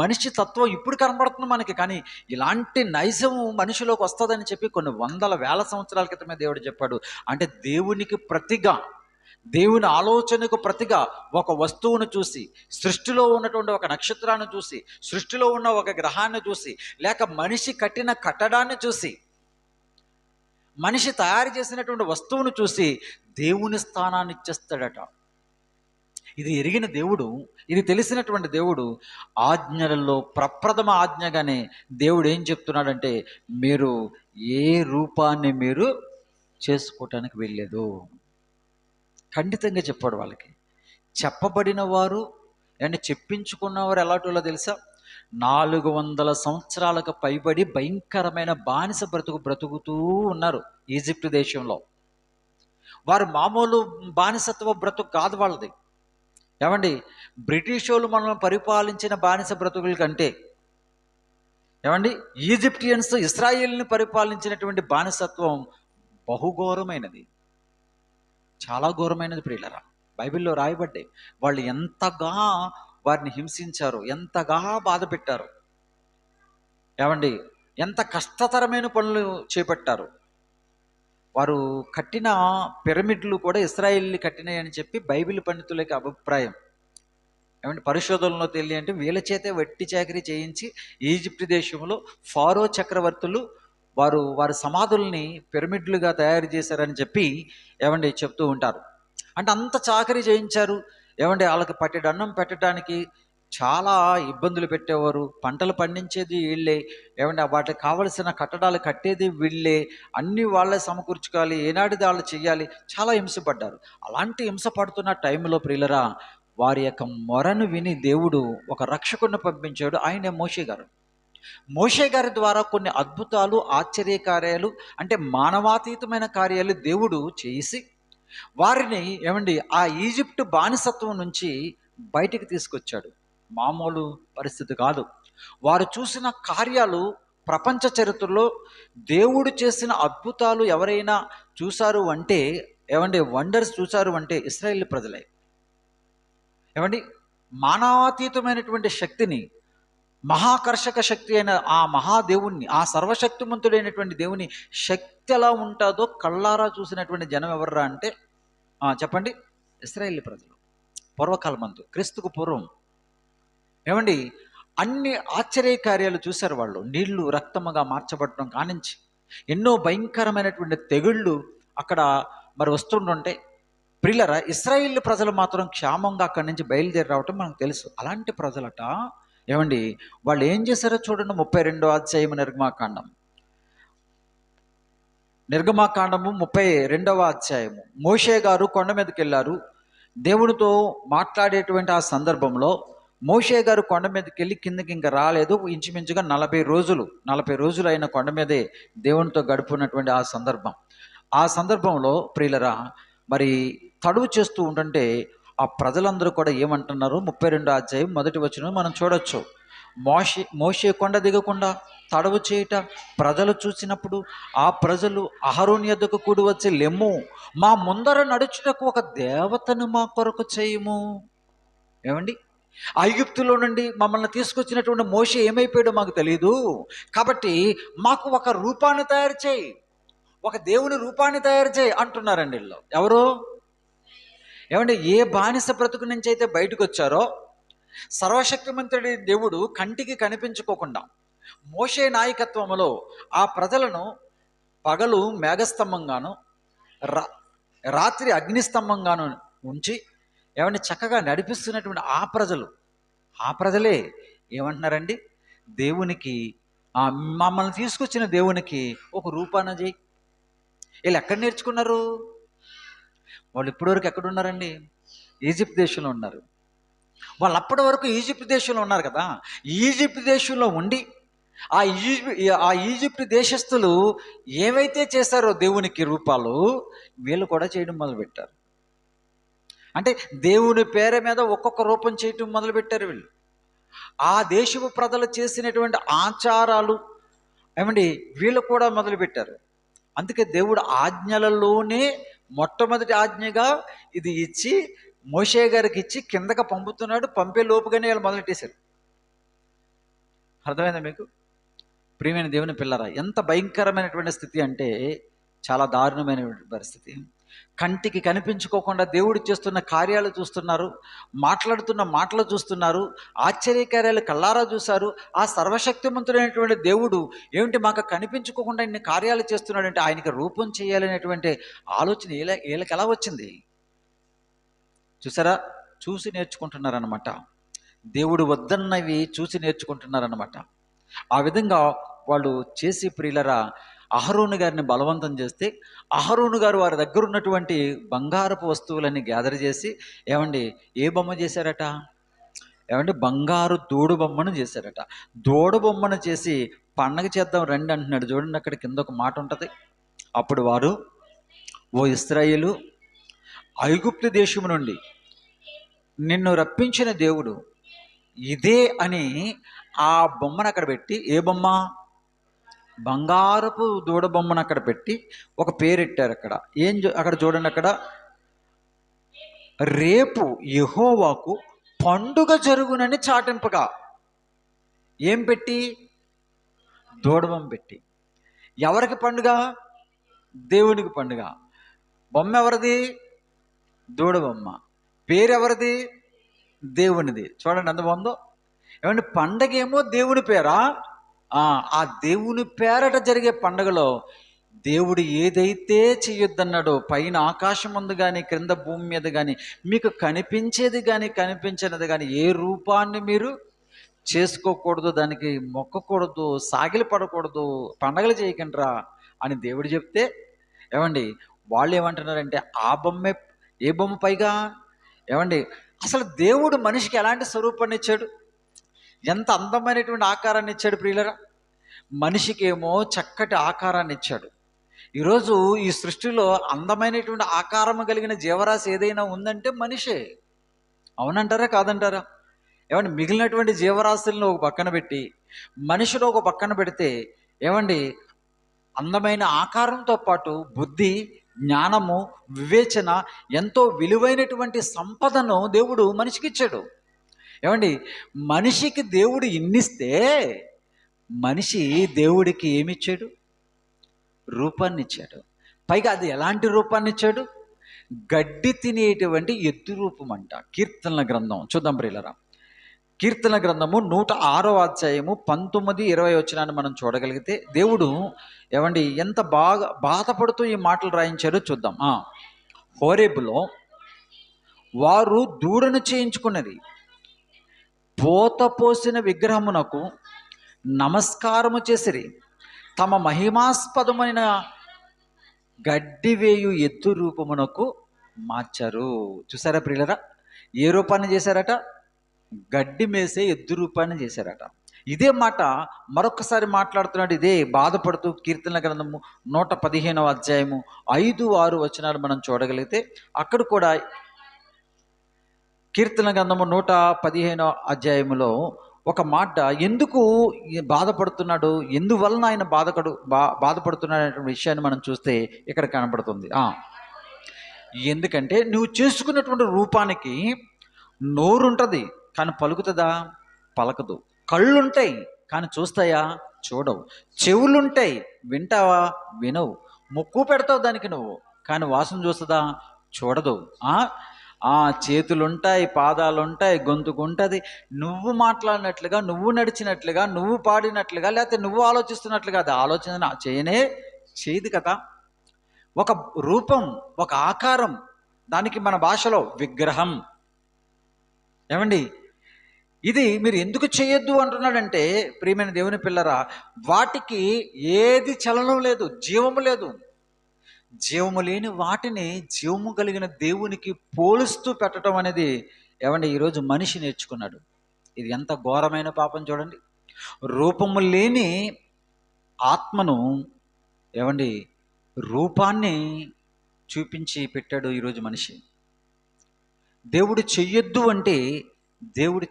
మనిషి తత్వం ఇప్పుడు కనబడుతుంది మనకి. కానీ ఇలాంటి నైజము మనిషిలోకి వస్తుందని చెప్పి కొన్ని వందల వేల సంవత్సరాల క్రితమే దేవుడు చెప్పాడు. అంటే దేవునికి ప్రతిగా, దేవుని ఆలోచనకు ప్రతిగా ఒక వస్తువును చూసి, సృష్టిలో ఉన్నటువంటి ఒక నక్షత్రాన్ని చూసి, సృష్టిలో ఉన్న ఒక గ్రహాన్ని చూసి, లేక మనిషి కట్టిన కట్టడాన్ని చూసి, మనిషి తయారు చేసినటువంటి వస్తువును చూసి దేవుని స్థానాన్ని ఇచ్చేస్తాడట. ఇది ఎరిగిన దేవుడు, ఇది తెలిసినటువంటి దేవుడు ఆజ్ఞలలో ప్రప్రథమ ఆజ్ఞగానే దేవుడు ఏం చెప్తున్నాడంటే, మీరు ఏ రూపాన్ని మీరు చేసుకోవటానికి వెళ్ళలేదు. ఖండితంగా చెప్పాడు వాళ్ళకి. చెప్పబడిన వారు అంటే చెప్పించుకున్నవారు ఎలాంటిలో తెలుసా? 400 సంవత్సరాలకు పైబడి భయంకరమైన బానిస బ్రతుకుతూ ఉన్నారు ఈజిప్ట్ దేశంలో. వారు మామూలు బానిసత్వ బ్రతుకు కాదు వాళ్ళది. ఏమండి, బ్రిటిష్ వాళ్ళు మనల్ని పరిపాలించిన బానిస బ్రతుకుల కంటే ఏమండి ఈజిప్టియన్స్ ఇస్రాయేల్ని పరిపాలించినటువంటి బానిసత్వం బహుఘోరమైనది, చాలా ఘోరమైనది ప్రియులరా. బైబిల్లో రాయబడ్డాయి వాళ్ళు ఎంతగా వారిని హింసించారు, ఎంతగా బాధ పెట్టారు, ఏమండి ఎంత కష్టతరమైన పనులు చేపట్టారు. వారు కట్టిన పిరమిడ్లు కూడా ఇస్రాయేల్ని కట్టినాయి అని చెప్పి బైబిల్ పండితులకి అభిప్రాయం. ఏమంటే పరిశోధనలో అంటే వీళ్ళ చేతే వెట్టి చాకరీ చేయించి ఈజిప్ట్ దేశంలో ఫారో చక్రవర్తులు వారి సమాధుల్ని పిరమిడ్లుగా తయారు చేశారని చెప్పి ఏమండి చెప్తూ ఉంటారు. అంటే అంత చాకరీ చేయించారు. ఏమంటే వాళ్ళకి పట్టెడు అన్నం పెట్టడానికి చాలా ఇబ్బందులు పెట్టేవారు. పంటలు పండించేది వీళ్ళే, ఏమంటే వాటికి కావలసిన కట్టడాలు కట్టేది వీళ్ళే, అన్నీ వాళ్ళే సమకూర్చుకోవాలి, ఏనాటిది వాళ్ళు చెయ్యాలి. చాలా హింసపడ్డారు. అలాంటి హింస పడుతున్న టైంలో ప్రియులరా వారి యొక్క మొరను విని దేవుడు ఒక రక్షకుడిని పంపించాడు. ఆయనే మోషే గారు. మోషే గారి ద్వారా కొన్ని అద్భుతాలు, ఆశ్చర్యకార్యాలు, అంటే మానవాతీతమైన కార్యాలు దేవుడు చేసి వారిని ఏమండి ఆ ఈజిప్ట్ బానిసత్వం నుంచి బయటికి తీసుకొచ్చాడు. మామూలు పరిస్థితి కాదు. వారు చూసిన కార్యాలు ప్రపంచ చరిత్రలో దేవుడు చేసిన అద్భుతాలు ఎవరైనా చూశారు అంటే ఏమండి వండర్స్ చూశారు అంటే ఇశ్రాయేలు ప్రజలే. ఏమండి మానవాతీతమైనటువంటి శక్తిని, మహాకర్షక శక్తి అయిన ఆ మహాదేవుణ్ణి, ఆ సర్వశక్తిమంతుడైనటువంటి దేవుని శక్తి ఎలా ఉంటుందో కళ్ళారా చూసినటువంటి జనం ఎవర్రా అంటే చెప్పండి, ఇశ్రాయేలు ప్రజలు. పూర్వకాలమందు క్రీస్తుకు పూర్వం ఏమండి అన్ని ఆశ్చర్య కార్యాలు చూశారు వాళ్ళు. నీళ్లు రక్తముగా మార్చబడటం కానించి ఎన్నో భయంకరమైనటువంటి తెగుళ్ళు అక్కడ మరి వస్తుంటుంటే ప్రియులరా ఇశ్రాయేలు ప్రజలు మాత్రం క్షేమంగా అక్కడి నుంచి బయలుదేరి రావటం మనకు తెలుసు. అలాంటి ప్రజలట ఏమండి వాళ్ళు ఏం చేశారో చూడండి. 32వ అధ్యాయం నిర్గమాకాండము 32వ అధ్యాయము. మోషే గారు కొండ మీదకి వెళ్ళారు. దేవునితో మాట్లాడేటువంటి ఆ సందర్భంలో మోషే గారు కొండ మీదకి వెళ్ళి కిందకి ఇంకా రాలేదు. ఇంచుమించుగా 40 రోజులు అయిన కొండ మీదే దేవునితో గడుపున్నటువంటి ఆ సందర్భంలో ప్రియులరా మరి తడువు చేస్తూ ఉంటుంటే ఆ ప్రజలందరూ కూడా ఏమంటున్నారు? 32వ అధ్యాయం 1వ వచనం మనం చూడొచ్చు. మోషే కొండ దిగకుండా తడవు చేయుట ప్రజలు చూసినప్పుడు ఆ ప్రజలు అహరోను యొద్దకు కూడి వచ్చి, లెమ్ము, మా ముందర నడుచుటకు ఒక దేవతను మా కొరకు చేయము. ఏమండి ఐగుప్తులో నుండి మమ్మల్ని తీసుకొచ్చినటువంటి మోషే ఏమైపోయాడో మాకు తెలియదు, కాబట్టి మాకు ఒక రూపాన్ని తయారు చేయి, ఒక దేవుని రూపాన్ని తయారు చేయి అంటున్నారండి వీళ్ళు. ఎవరు? ఏమంటే ఏ బానిస బ్రతుకు నుంచి అయితే బయటకు వచ్చారో సర్వశక్తిమంతుడి దేవుడు కంటికి కనిపించుకోకుండా మోషే నాయకత్వంలో ఆ ప్రజలను పగలు మేఘస్తంభంగాను రాత్రి అగ్నిస్తంభంగాను ఉంచి ఏమంటే చక్కగా నడిపిస్తున్నటువంటి ఆ ప్రజలే ఏమంటున్నారండి? దేవునికి మమ్మల్ని తీసుకొచ్చిన దేవునికి ఒక రూపాన చేయి. వీళ్ళు ఎక్కడ నేర్చుకున్నారు? వాళ్ళు ఇప్పటివరకు ఎక్కడున్నారండి? ఈజిప్ట్ దేశంలో ఉన్నారు. వాళ్ళు అప్పటి వరకు ఈజిప్ట్ దేశంలో ఉన్నారు కదా. ఈజిప్ట్ దేశంలో ఉండి ఆ ఈజిప్ట్ దేశస్థులు ఏవైతే చేశారో దేవునికి రూపాలు వీళ్ళు కూడా చేయడం మొదలుపెట్టారు. అంటే దేవుని పేరు మీద ఒక్కొక్క రూపం చేయటం మొదలుపెట్టారు వీళ్ళు. ఆ దేశపు ప్రజలు చేసినటువంటి ఆచారాలు ఏమండి వీళ్ళు కూడా మొదలుపెట్టారు. అందుకే దేవుడు ఆజ్ఞలలోనే మొట్టమొదటి ఆజ్ఞగా ఇది ఇచ్చి మోషే గారికి ఇచ్చి కిందకి పంపుతున్నాడు. పంపే లోపుగానే వాళ్ళు మొదలెట్టేశారు. అర్థమైందా మీకు? ప్రియమైన దేవుని పిల్లరా, ఎంత భయంకరమైనటువంటి స్థితి అంటే చాలా దారుణమైనటువంటి పరిస్థితి. కంటికి కనిపించుకోకుండా దేవుడు చేస్తున్న కార్యాలు చూస్తున్నారు, మాట్లాడుతున్న మాటలు చూస్తున్నారు, ఆశ్చర్యకార్యాలు కళ్ళారా చూశారు. ఆ సర్వశక్తిమంతుడైనటువంటి దేవుడు ఏమిటి మాకు కనిపించుకోకుండా ఇన్ని కార్యాలు చేస్తున్నాడంటే ఆయనకి రూపం చేయాలనేటువంటి ఆలోచన వీళ్ళకి ఎలా వచ్చింది? చూసారా? చూసి నేర్చుకుంటున్నారనమాట. దేవుడు వద్దన్నవి చూసి నేర్చుకుంటున్నారనమాట. ఆ విధంగా వాళ్ళు చేసి ప్రియులరా అహరోను గారిని బలవంతం చేస్తే అహరోను గారు వారి దగ్గర ఉన్నటువంటి బంగారపు వస్తువులన్నీ గ్యాదర్ చేసి ఏమండి ఏ బొమ్మ చేశారట? ఏమంటే బంగారు దూడు బొమ్మను చేశారట. దూడ బొమ్మను చేసి పండగ చేద్దాం రండి అంటున్నాడు. చూడండి అక్కడ కింద ఒక మాట ఉంటుంది. అప్పుడు వారు, ఓ ఇశ్రాయేలు, ఐగుప్తు దేశము నుండి నిన్ను రప్పించిన దేవుడు ఇదే అని ఆ బొమ్మను అక్కడ పెట్టి, ఏ బొమ్మ? బంగారపు దూడ బొమ్మను అక్కడ పెట్టి ఒక పేరెట్టారు అక్కడ. అక్కడ చూడండి, అక్కడ రేపు యెహోవాకు పండుగ జరుగునని చాటింపగా, ఏం పెట్టి? దూడబొమ్మ పెట్టి. ఎవరికి పండుగ? దేవునికి పండుగ. బొమ్మ ఎవరిది? దూడబొమ్మ. పేరు ఎవరిది? దేవునిది. చూడండి ఎంత బాగుందో. ఏమంటే పండగ ఏమో దేవుని పేరా? ఆ దేవుని పేరట జరిగే పండగలో దేవుడు ఏదైతే చెయ్యొద్దన్నాడో, పైన ఆకాశం ముందు కానీ క్రింద భూమి మీద కానీ మీకు కనిపించేది కానీ కనిపించినది కానీ ఏ రూపాన్ని మీరు చేసుకోకూడదు, దానికి మొక్కకూడదు, సాగిలి పడకూడదు, పండగలు చేయకండిరా అని దేవుడు చెప్తే, ఏమండి వాళ్ళు ఏమంటున్నారంటే ఆ బొమ్మే, ఏ బొమ్మ పైగా? ఏమండి అసలు దేవుడు మనిషికి ఎలాంటి స్వరూపాన్ని ఇచ్చాడు? ఎంత అందమైనటువంటి ఆకారాన్ని ఇచ్చాడు ప్రియులరా! మనిషికి ఏమో చక్కటి ఆకారాన్ని ఇచ్చాడు. ఈరోజు ఈ సృష్టిలో అందమైనటువంటి ఆకారం కలిగిన జీవరాశి ఏదైనా ఉందంటే మనిషే. అవునంటారా కాదంటారా? ఏమండి మిగిలినటువంటి జీవరాశులను ఒక పక్కన పెట్టి మనిషిలో ఒక పక్కన పెడితే, ఏమండి అందమైన ఆకారంతో పాటు బుద్ధి, జ్ఞానము, వివేచన, ఎంతో విలువైనటువంటి సంపదను దేవుడు మనిషికి ఇచ్చాడు. ఏమండి మనిషికి దేవుడు ఇన్నిస్తే మనిషి దేవుడికి ఏమిచ్చాడు? రూపాన్ని ఇచ్చాడు. పైగా అది ఎలాంటి రూపాన్ని ఇచ్చాడు? గడ్డి తినేటువంటి ఎద్దు రూపం అంట. కీర్తనల గ్రంథం చూద్దాం ప్రియులరా. కీర్తన గ్రంథము 106వ అధ్యాయము 19-20 వచనాన్ని మనం చూడగలిగితే దేవుడు ఏమండి ఎంత బాగా బాధపడుతూ ఈ మాటలు రాయించారో చూద్దాం. హోరేబులో వారు దూడను చేయించుకున్నది, పోత పోసిన విగ్రహమునకు నమస్కారము చేసిరి, తమ మహిమాస్పదమైన గడ్డివేయు ఎద్దు రూపమునకు మార్చారు. చూసారా ప్రియులరా? ఏ రూపాన్ని చేశారట? గడ్డి మేసే ఎద్దు రూపాన్ని చేశారట. ఇదే మాట మరొకసారి మాట్లాడుతున్నాడు. ఇదే బాధపడుతూ కీర్తనల గ్రంథము 115వ అధ్యాయము 5-6 వచనాలు మనం చూడగలిగితే అక్కడ కూడా కీర్తన గ్రంథము 115వ అధ్యాయములో ఒక మాట ఎందుకు బాధపడుతున్నాడు, ఎందువలన ఆయన బాధపడుతున్నాడు అనే విషయాన్ని మనం చూస్తే ఇక్కడ కనబడుతుంది. ఎందుకంటే నువ్వు చేసుకున్నటువంటి రూపానికి నోరుంటుంది కానీ పలుకుతుందా? పలకదు. కళ్ళుంటాయి కానీ చూస్తాయా? చూడవు. చెవులుంటాయి, వింటావా? వినవు. ముక్కు పెడతావు దానికి నువ్వు, కానీ వాసన చూస్తుందా? చూడదు. చేతులుంటాయి, పాదాలుంటాయి, గొంతుకుంటుంది. నువ్వు మాట్లాడినట్లుగా, నువ్వు నడిచినట్లుగా, నువ్వు పాడినట్లుగా, లేకపోతే నువ్వు ఆలోచిస్తున్నట్లుగా అది ఆలోచన చేయదు కదా. ఒక రూపం, ఒక ఆకారం, దానికి మన భాషలో విగ్రహం. ఏమండి ఇది మీరు ఎందుకు చేయొద్దు అంటున్నాడంటే, ప్రియమైన దేవుని పిల్లరా, వాటికి ఏది చలనం లేదు, జీవము లేదు. జీవము లేని వాటిని జీవము కలిగిన దేవునికి పోలుస్తూ పెట్టడం అనేది ఏమండి ఈరోజు మనిషి నేర్చుకున్నాడు. ఇది ఎంత ఘోరమైన పాపం చూడండి. రూపము లేని ఆత్మను ఏమండి రూపాన్ని చూపించి పెట్టాడు ఈరోజు మనిషి. దేవుడు చెయ్యొద్దు అంటే దేవుడు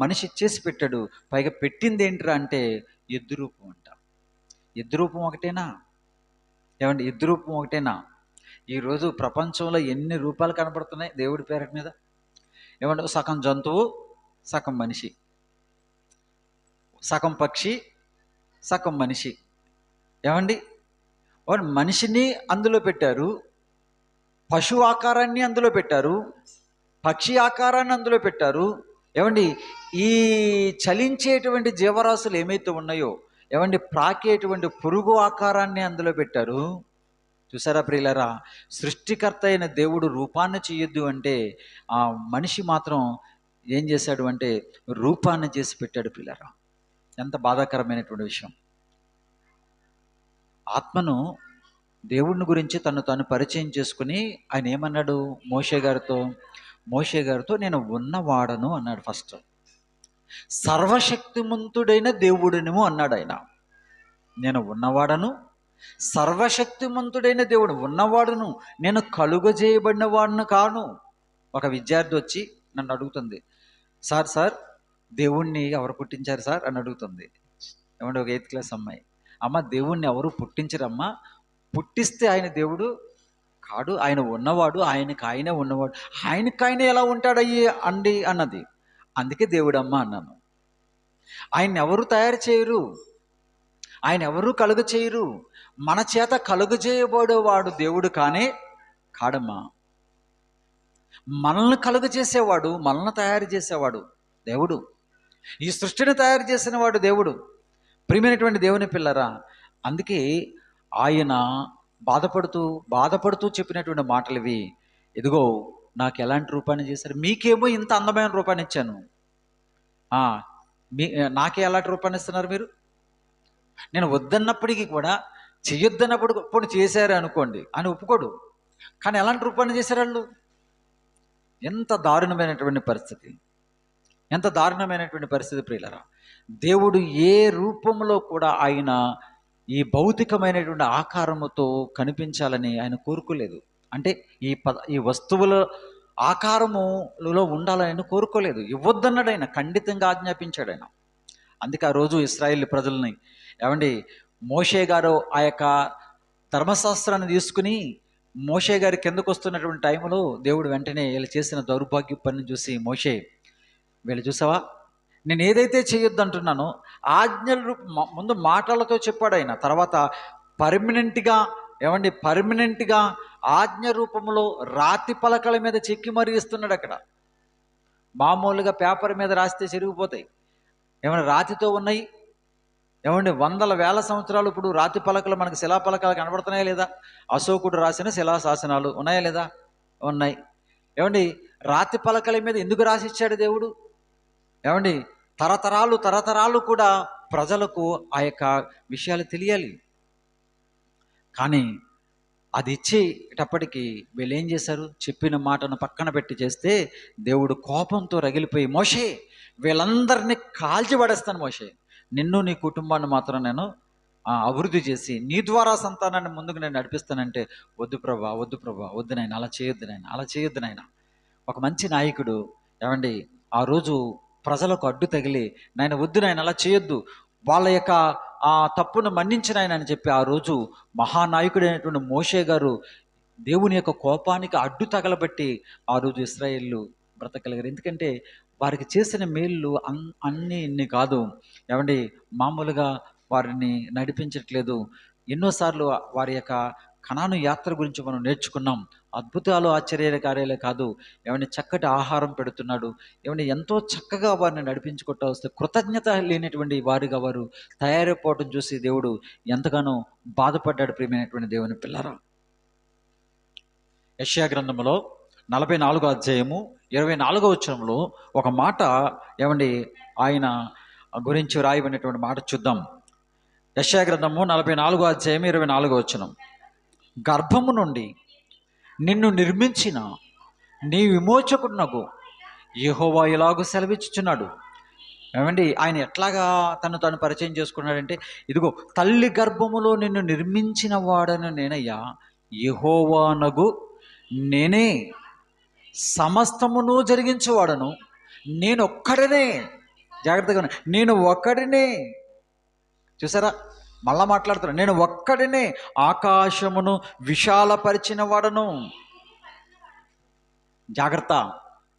మనిషి చేసి పెట్టాడు. పైగా పెట్టింది ఏంట్రా అంటే ఎద్దు రూపం అంట. ఎద్దు రూపం ఒకటేనా? ఏమండి ఎద్దు రూపం ఒకటేనా? ఈరోజు ప్రపంచంలో ఎన్ని రూపాలు కనపడుతున్నాయి దేవుడి పేరు మీద. ఏమంటే సగం జంతువు, సగం మనిషి, సగం పక్షి, సగం మనిషి. ఏమండి వాడు మనిషిని అందులో పెట్టారు, పశు ఆకారాన్ని అందులో పెట్టారు, పక్షి ఆకారాన్ని అందులో పెట్టారు. ఏమండి ఈ చలించేటువంటి జీవరాశులు ఏమైతే ఉన్నాయో, ఏమండి ప్రాకేటువంటి పురుగు ఆకారాన్ని అందులో పెట్టారు. చూసారా ప్రియులరా? సృష్టికర్త అయిన దేవుడు రూపాన్ని చేయొద్దు అంటే ఆ మనిషి మాత్రం ఏం చేశాడు అంటే రూపాన్ని చేసి పెట్టాడు ప్రియులరా. ఎంత బాధాకరమైనటువంటి విషయం. ఆత్మను దేవుడిని గురించి తను పరిచయం చేసుకుని ఆయన ఏమన్నాడు మోషే గారితో నేను ఉన్నవాడను అన్నాడు ఫస్ట్. సర్వశక్తిమంతుడైన దేవుడినేమో అన్నాడు ఆయన. నేను ఉన్నవాడను, సర్వశక్తిమంతుడైన దేవుడు ఉన్నవాడును, నేను కలుగజేయబడిన వాడును కాను. ఒక విద్యార్థి వచ్చి నన్ను అడుగుతుంది, సార్ దేవుణ్ణి ఎవరు పుట్టించారు సార్ అని అడుగుతుంది. ఏమంటే ఒక 8th క్లాస్ అమ్మాయి, అమ్మ దేవుణ్ణి ఎవరు పుట్టించరమ్మా, పుట్టిస్తే ఆయన దేవుడు కాడు, ఆయన ఉన్నవాడు, ఆయనకు ఆయనే ఉన్నవాడు, ఆయనకు ఆయనే ఎలా ఉంటాడయ్యి అండి అన్నది. అందుకే దేవుడమ్మా అన్నాను. ఆయన ఎవరు తయారు చేయరు, ఆయన ఎవరు కలుగ చేయరు, మన చేత కలుగ చేయబడేవాడు దేవుడు కానే కాడమ్మా. మనల్ని కలుగ చేసేవాడు, మనల్ని తయారు చేసేవాడు దేవుడు, ఈ సృష్టిని తయారు చేసిన వాడు దేవుడు. ప్రియమైనటువంటి దేవుని పిల్లరా, అందుకే ఆయన బాధపడుతూ చెప్పినటువంటి మాటలు ఇవి. ఇదిగో నాకు ఎలాంటి రూపాన్ని చేశారు, మీకేమో ఇంత అందమైన రూపాన్ని ఇచ్చాను, నాకే ఎలాంటి రూపాన్ని ఇస్తున్నారు మీరు? నేను వద్దన్నప్పటికీ కూడా, చెయ్యొద్దన్నప్పుడు ఇప్పుడు చేశారు అనుకోండి అని ఒప్పుకోడు, కానీ ఎలాంటి రూపాన్ని చేశారు వాళ్ళు? ఎంత దారుణమైనటువంటి పరిస్థితి, ఎంత దారుణమైనటువంటి పరిస్థితి ప్రియులరా. దేవుడు ఏ రూపంలో కూడా ఆయన ఈ భౌతికమైనటువంటి ఆకారముతో కనిపించాలని ఆయన కోరుకోలేదు. అంటే ఈ వస్తువుల ఆకారములో ఉండాలని ఆయన కోరుకోలేదు. ఇవ్వద్దన్నాడు ఆయన, ఖండితంగా ఆజ్ఞాపించాడు ఆయన. అందుకే ఆ రోజు ఇశ్రాయేలు ప్రజల్ని, ఏమండి, మోషే గారు ఆ యొక్క ధర్మశాస్త్రాన్ని తీసుకుని మోషే గారి కిందకు వస్తున్నటువంటి టైంలో దేవుడు వెంటనే వీళ్ళు చేసిన దౌర్భాగ్య పనిని చూసి, మోషే వీళ్ళు చూసావా, నేను ఏదైతే చేయొద్దు అంటున్నానో ఆజ్ఞలు ముందు మాటలతో చెప్పాడు ఆయన, తర్వాత పర్మనెంట్గా ఆజ్ఞ రూపంలో రాతి పలకల మీద చెక్కి మరీ ఇస్తున్నాడు. అక్కడ మామూలుగా పేపర్ మీద రాస్తే చెరిగిపోతాయి, ఏమైనా రాతితో ఉన్నాయి? ఏమండి, వందల వేల సంవత్సరాలు ఇప్పుడు రాతి పలకలు మనకు శిలాపలకాలు కనబడుతున్నాయా లేదా? అశోకుడు రాసిన శిలాశాసనాలు ఉన్నాయా లేదా? ఉన్నాయి. ఏమండి, రాతి పలకల మీద ఎందుకు రాసిచ్చాడు దేవుడు? ఏమండి, తరతరాలు కూడా ప్రజలకు ఆ యొక్క విషయాలు తెలియాలి. కానీ అది ఇచ్చేటప్పటికి వీళ్ళు ఏం చేశారు? చెప్పిన మాటను పక్కన పెట్టి చేస్తే దేవుడు కోపంతో రగిలిపోయి, మోషే వీళ్ళందరినీ కాల్చి పడేస్తాను మోషే, నిన్ను నీ కుటుంబాన్ని మాత్రం నేను అభివృద్ధి చేసి నీ ద్వారా సంతానాన్ని ముందుకు నేను నడిపిస్తానంటే, వద్దు ప్రభా, వద్దు నాయన, అలా చేయొద్దు నాయన. ఒక మంచి నాయకుడు, ఏమండి, ఆ రోజు ప్రజలకు అడ్డు తగిలి, నాయన వద్దు నాయన, అలా చేయొద్దు, వాళ్ళ యొక్క ఆ తప్పును మన్నించిన ఆయన అని చెప్పి ఆ రోజు మహానాయకుడైనటువంటి మోషే గారు దేవుని యొక్క కోపానికి అడ్డు తగలబట్టి ఆ రోజు ఇశ్రాయేలు బ్రతకగలిగారు. ఎందుకంటే వారికి చేసిన మేళ్ళు అన్నీ ఇన్ని కాదు, ఏమండి, మామూలుగా వారిని నడిపించట్లేదు. ఎన్నోసార్లు వారి యొక్క కనాను యాత్ర గురించి మనం నేర్చుకున్నాం. అద్భుతాలు ఆశ్చర్య కార్యాలే కాదు, ఏమైనా చక్కటి ఆహారం పెడుతున్నాడు, ఏమైనా ఎంతో చక్కగా వారిని నడిపించుకుంటూ వస్తే కృతజ్ఞత లేనటువంటి వారిగా వారు తయారైపోవటం చూసి దేవుడు ఎంతగానో బాధపడ్డాడు. ప్రియమైనటువంటి దేవుని పిల్లరా, యెషయా గ్రంథంలో 44వ అధ్యాయము 24వ వచనంలో ఒక మాట, ఏమండి, ఆయన గురించి రాయబడినటువంటి మాట చూద్దాం. యెషయా గ్రంథము 44వ అధ్యాయం 24వ వచనం, గర్భము నుండి నిన్ను నిర్మించిన నీ విమోచకుడునకు యెహోవా ఇలాగూ సెలవిచ్చుచున్నాడు. ఏమండి, ఆయన ఎట్లాగా తను పరిచయం చేసుకున్నాడంటే, ఇదిగో తల్లి గర్భములో నిన్ను నిర్మించిన వాడను నేనయ్యా, యెహోవానగు నేనే, సమస్తమును జరిగించేవాడను నేను ఒక్కడనే. జాగ్రత్తగా, నేను ఒక్కడినే. చూసారా, మళ్ళా మాట్లాడుతున్నాను, నేను ఒక్కడినే ఆకాశమును విశాలపరిచిన వాడను. జాగ్రత్త,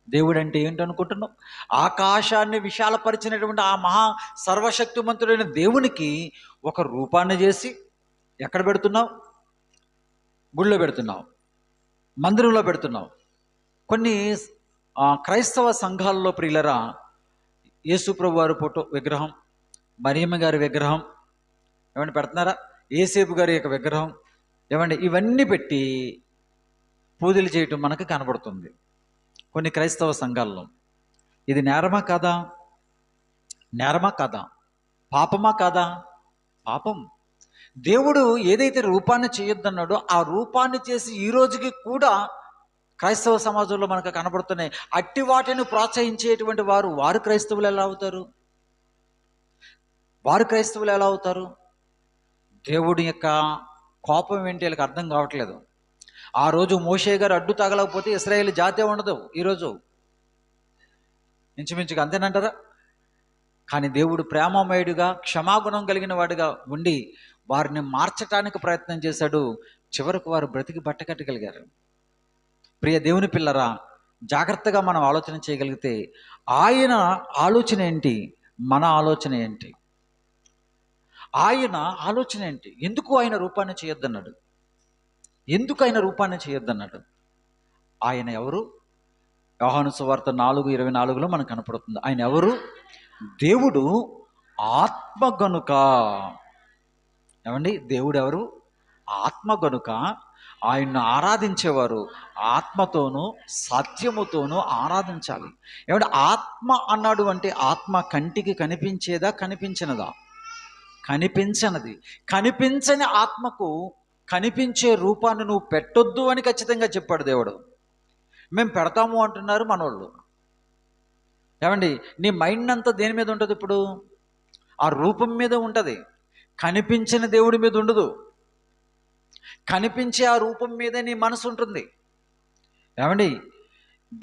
దేవుడు అంటే ఏంటనుకుంటున్నావు? ఆకాశాన్ని విశాలపరిచినటువంటి ఆ మహా సర్వశక్తిమంతుడైన దేవునికి ఒక రూపాన్ని చేసి ఎక్కడ పెడుతున్నావు? గుళ్ళో పెడుతున్నావు, మందిరంలో పెడుతున్నావు. కొన్ని క్రైస్తవ సంఘాల్లో ప్రియులరా, యేసు ప్రభు వారి ఫోటో విగ్రహం, మరియమ్మ గారి విగ్రహం, ఏమంటే పెడుతున్నారా? ఏసేపు గారి యొక్క విగ్రహం, ఏమండి, ఇవన్నీ పెట్టి పూజలు చేయటం మనకు కనబడుతుంది కొన్ని క్రైస్తవ సంఘాల్లో. ఇది నేరమా కాదా? నేరమా కాదా? పాపమా కాదా? పాపం. దేవుడు ఏదైతే రూపాన్ని చేయొద్దన్నాడో ఆ రూపాన్ని చేసి ఈ రోజుకి కూడా క్రైస్తవ సమాజంలో మనకు కనబడుతున్నాయి. అట్టి వాటిని ప్రోత్సహించేటువంటి వారు క్రైస్తవులు ఎలా అవుతారు? వారు క్రైస్తవులు ఎలా అవుతారు? దేవుడి యొక్క కోపం ఏంటి వీళ్ళకి అర్థం కావట్లేదు. ఆ రోజు మోషే గారు అడ్డు తగలకపోతే ఇశ్రాయేల్ జాతే ఉండదు ఈరోజు, ఇంచుమించుగా అంతేనంటారా? కానీ దేవుడు ప్రేమమయుడిగా, క్షమాగుణం కలిగిన వాడిగా ఉండి వారిని మార్చటానికి ప్రయత్నం చేశాడు. చివరకు వారు బ్రతికి బట్టకట్టగలిగారు. ప్రియ దేవుని పిల్లరా, జాగ్రత్తగా మనం ఆలోచన చేయగలిగితే ఆయన ఆలోచన ఏంటి, మన ఆలోచన ఏంటి? ఆయన ఆలోచన ఏంటి? ఎందుకు ఆయన రూపాన్ని చేయొద్దన్నాడు? ఎందుకు ఆయన రూపాన్ని చేయొద్దన్నాడు? ఆయన ఎవరు? యోహాను సువార్త 4:24లో మనకు కనపడుతుంది. ఆయన ఎవరు? దేవుడు ఆత్మ గనుక. ఏమండి? దేవుడు ఎవరు? ఆత్మ గనుక ఆయన్ను ఆరాధించేవారు ఆత్మతోనూ సత్యముతోనూ ఆరాధించాలి. ఏమంటే ఆత్మ అన్నాడు అంటే ఆత్మ కంటికి కనిపించేదా, కనిపించినదా? కనిపించనిది. కనిపించని ఆత్మకు కనిపించే రూపాన్ని నువ్వు పెట్టొద్దు అని ఖచ్చితంగా చెప్పాడు దేవుడు. మేము పెడతాము అంటున్నారు మనోళ్ళు. ఏమండి? నీ మైండ్ అంతా దేని మీద ఉంటుంది ఇప్పుడు? ఆ రూపం మీద ఉంటుంది. కనిపించిన దేవుడి మీద ఉండదు. కనిపించే ఆ రూపం మీదే నీ మనసు ఉంటుంది. ఏమండి?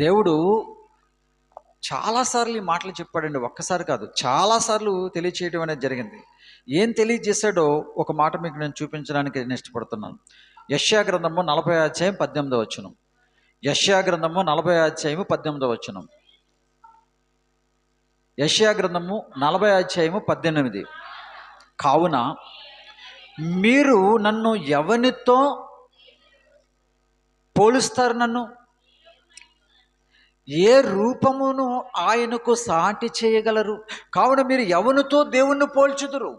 దేవుడు చాలాసార్లు ఈ మాటలు చెప్పాడండి, ఒక్కసారి కాదు, చాలాసార్లు తెలియచేయడం అనేది జరిగింది. ఏం తెలియజేశాడో ఒక మాట మీకు నేను చూపించడానికి నేను ఇష్టపడుతున్నాను. యెషయా గ్రంథము 40:18. యెషయా గ్రంథము 40:18. యెషయా గ్రంథము 40:18. కావున మీరు నన్ను ఎవనితో పోలుస్తారు? నన్ను ఏ రూపమును ఆయనకు సాటి చేయగలరు? కావున మీరు ఎవరితో దేవుణ్ణి పోల్చుదురు?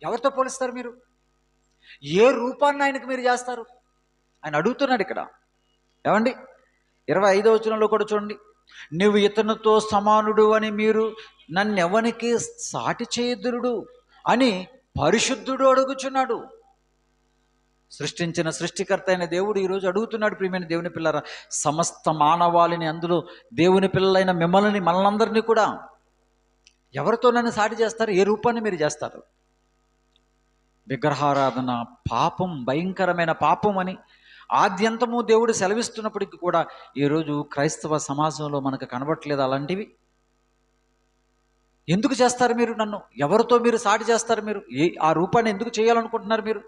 ఎవరితో పోలుస్తారు మీరు? ఏ రూపాన్ని ఆయనకు మీరు చేస్తారు? ఆయన అడుగుతున్నాడు ఇక్కడ. ఏమండి? 25వ వచనంలో కూడా చూడండి. నువ్వు ఇతనితో సమానుడు అని మీరు నన్నెవనికి సాటి చేయుదురుడు అని పరిశుద్ధుడు అడుగుచున్నాడు. సృష్టించిన సృష్టికర్త అయిన దేవుడు ఈరోజు అడుగుతున్నాడు. ప్రియమైన దేవుని పిల్లరా, సమస్త మానవాళిని, అందులో దేవుని పిల్లలైన మిమ్మల్ని, మనలందరినీ కూడా ఎవరితో నన్ను సాటి చేస్తారు? ఏ రూపాన్ని మీరు చేస్తారు? విగ్రహారాధన పాపం, భయంకరమైన పాపం అని ఆద్యంతము దేవుడు సెలవిస్తున్నప్పటికీ కూడా ఈరోజు క్రైస్తవ సమాజంలో మనకు కనబడట్లేదు అలాంటివి. ఎందుకు చేస్తారు మీరు? నన్ను ఎవరితో మీరు సాటి చేస్తారు? మీరు ఆ రూపాన్ని ఎందుకు చేయాలనుకుంటున్నారు మీరు?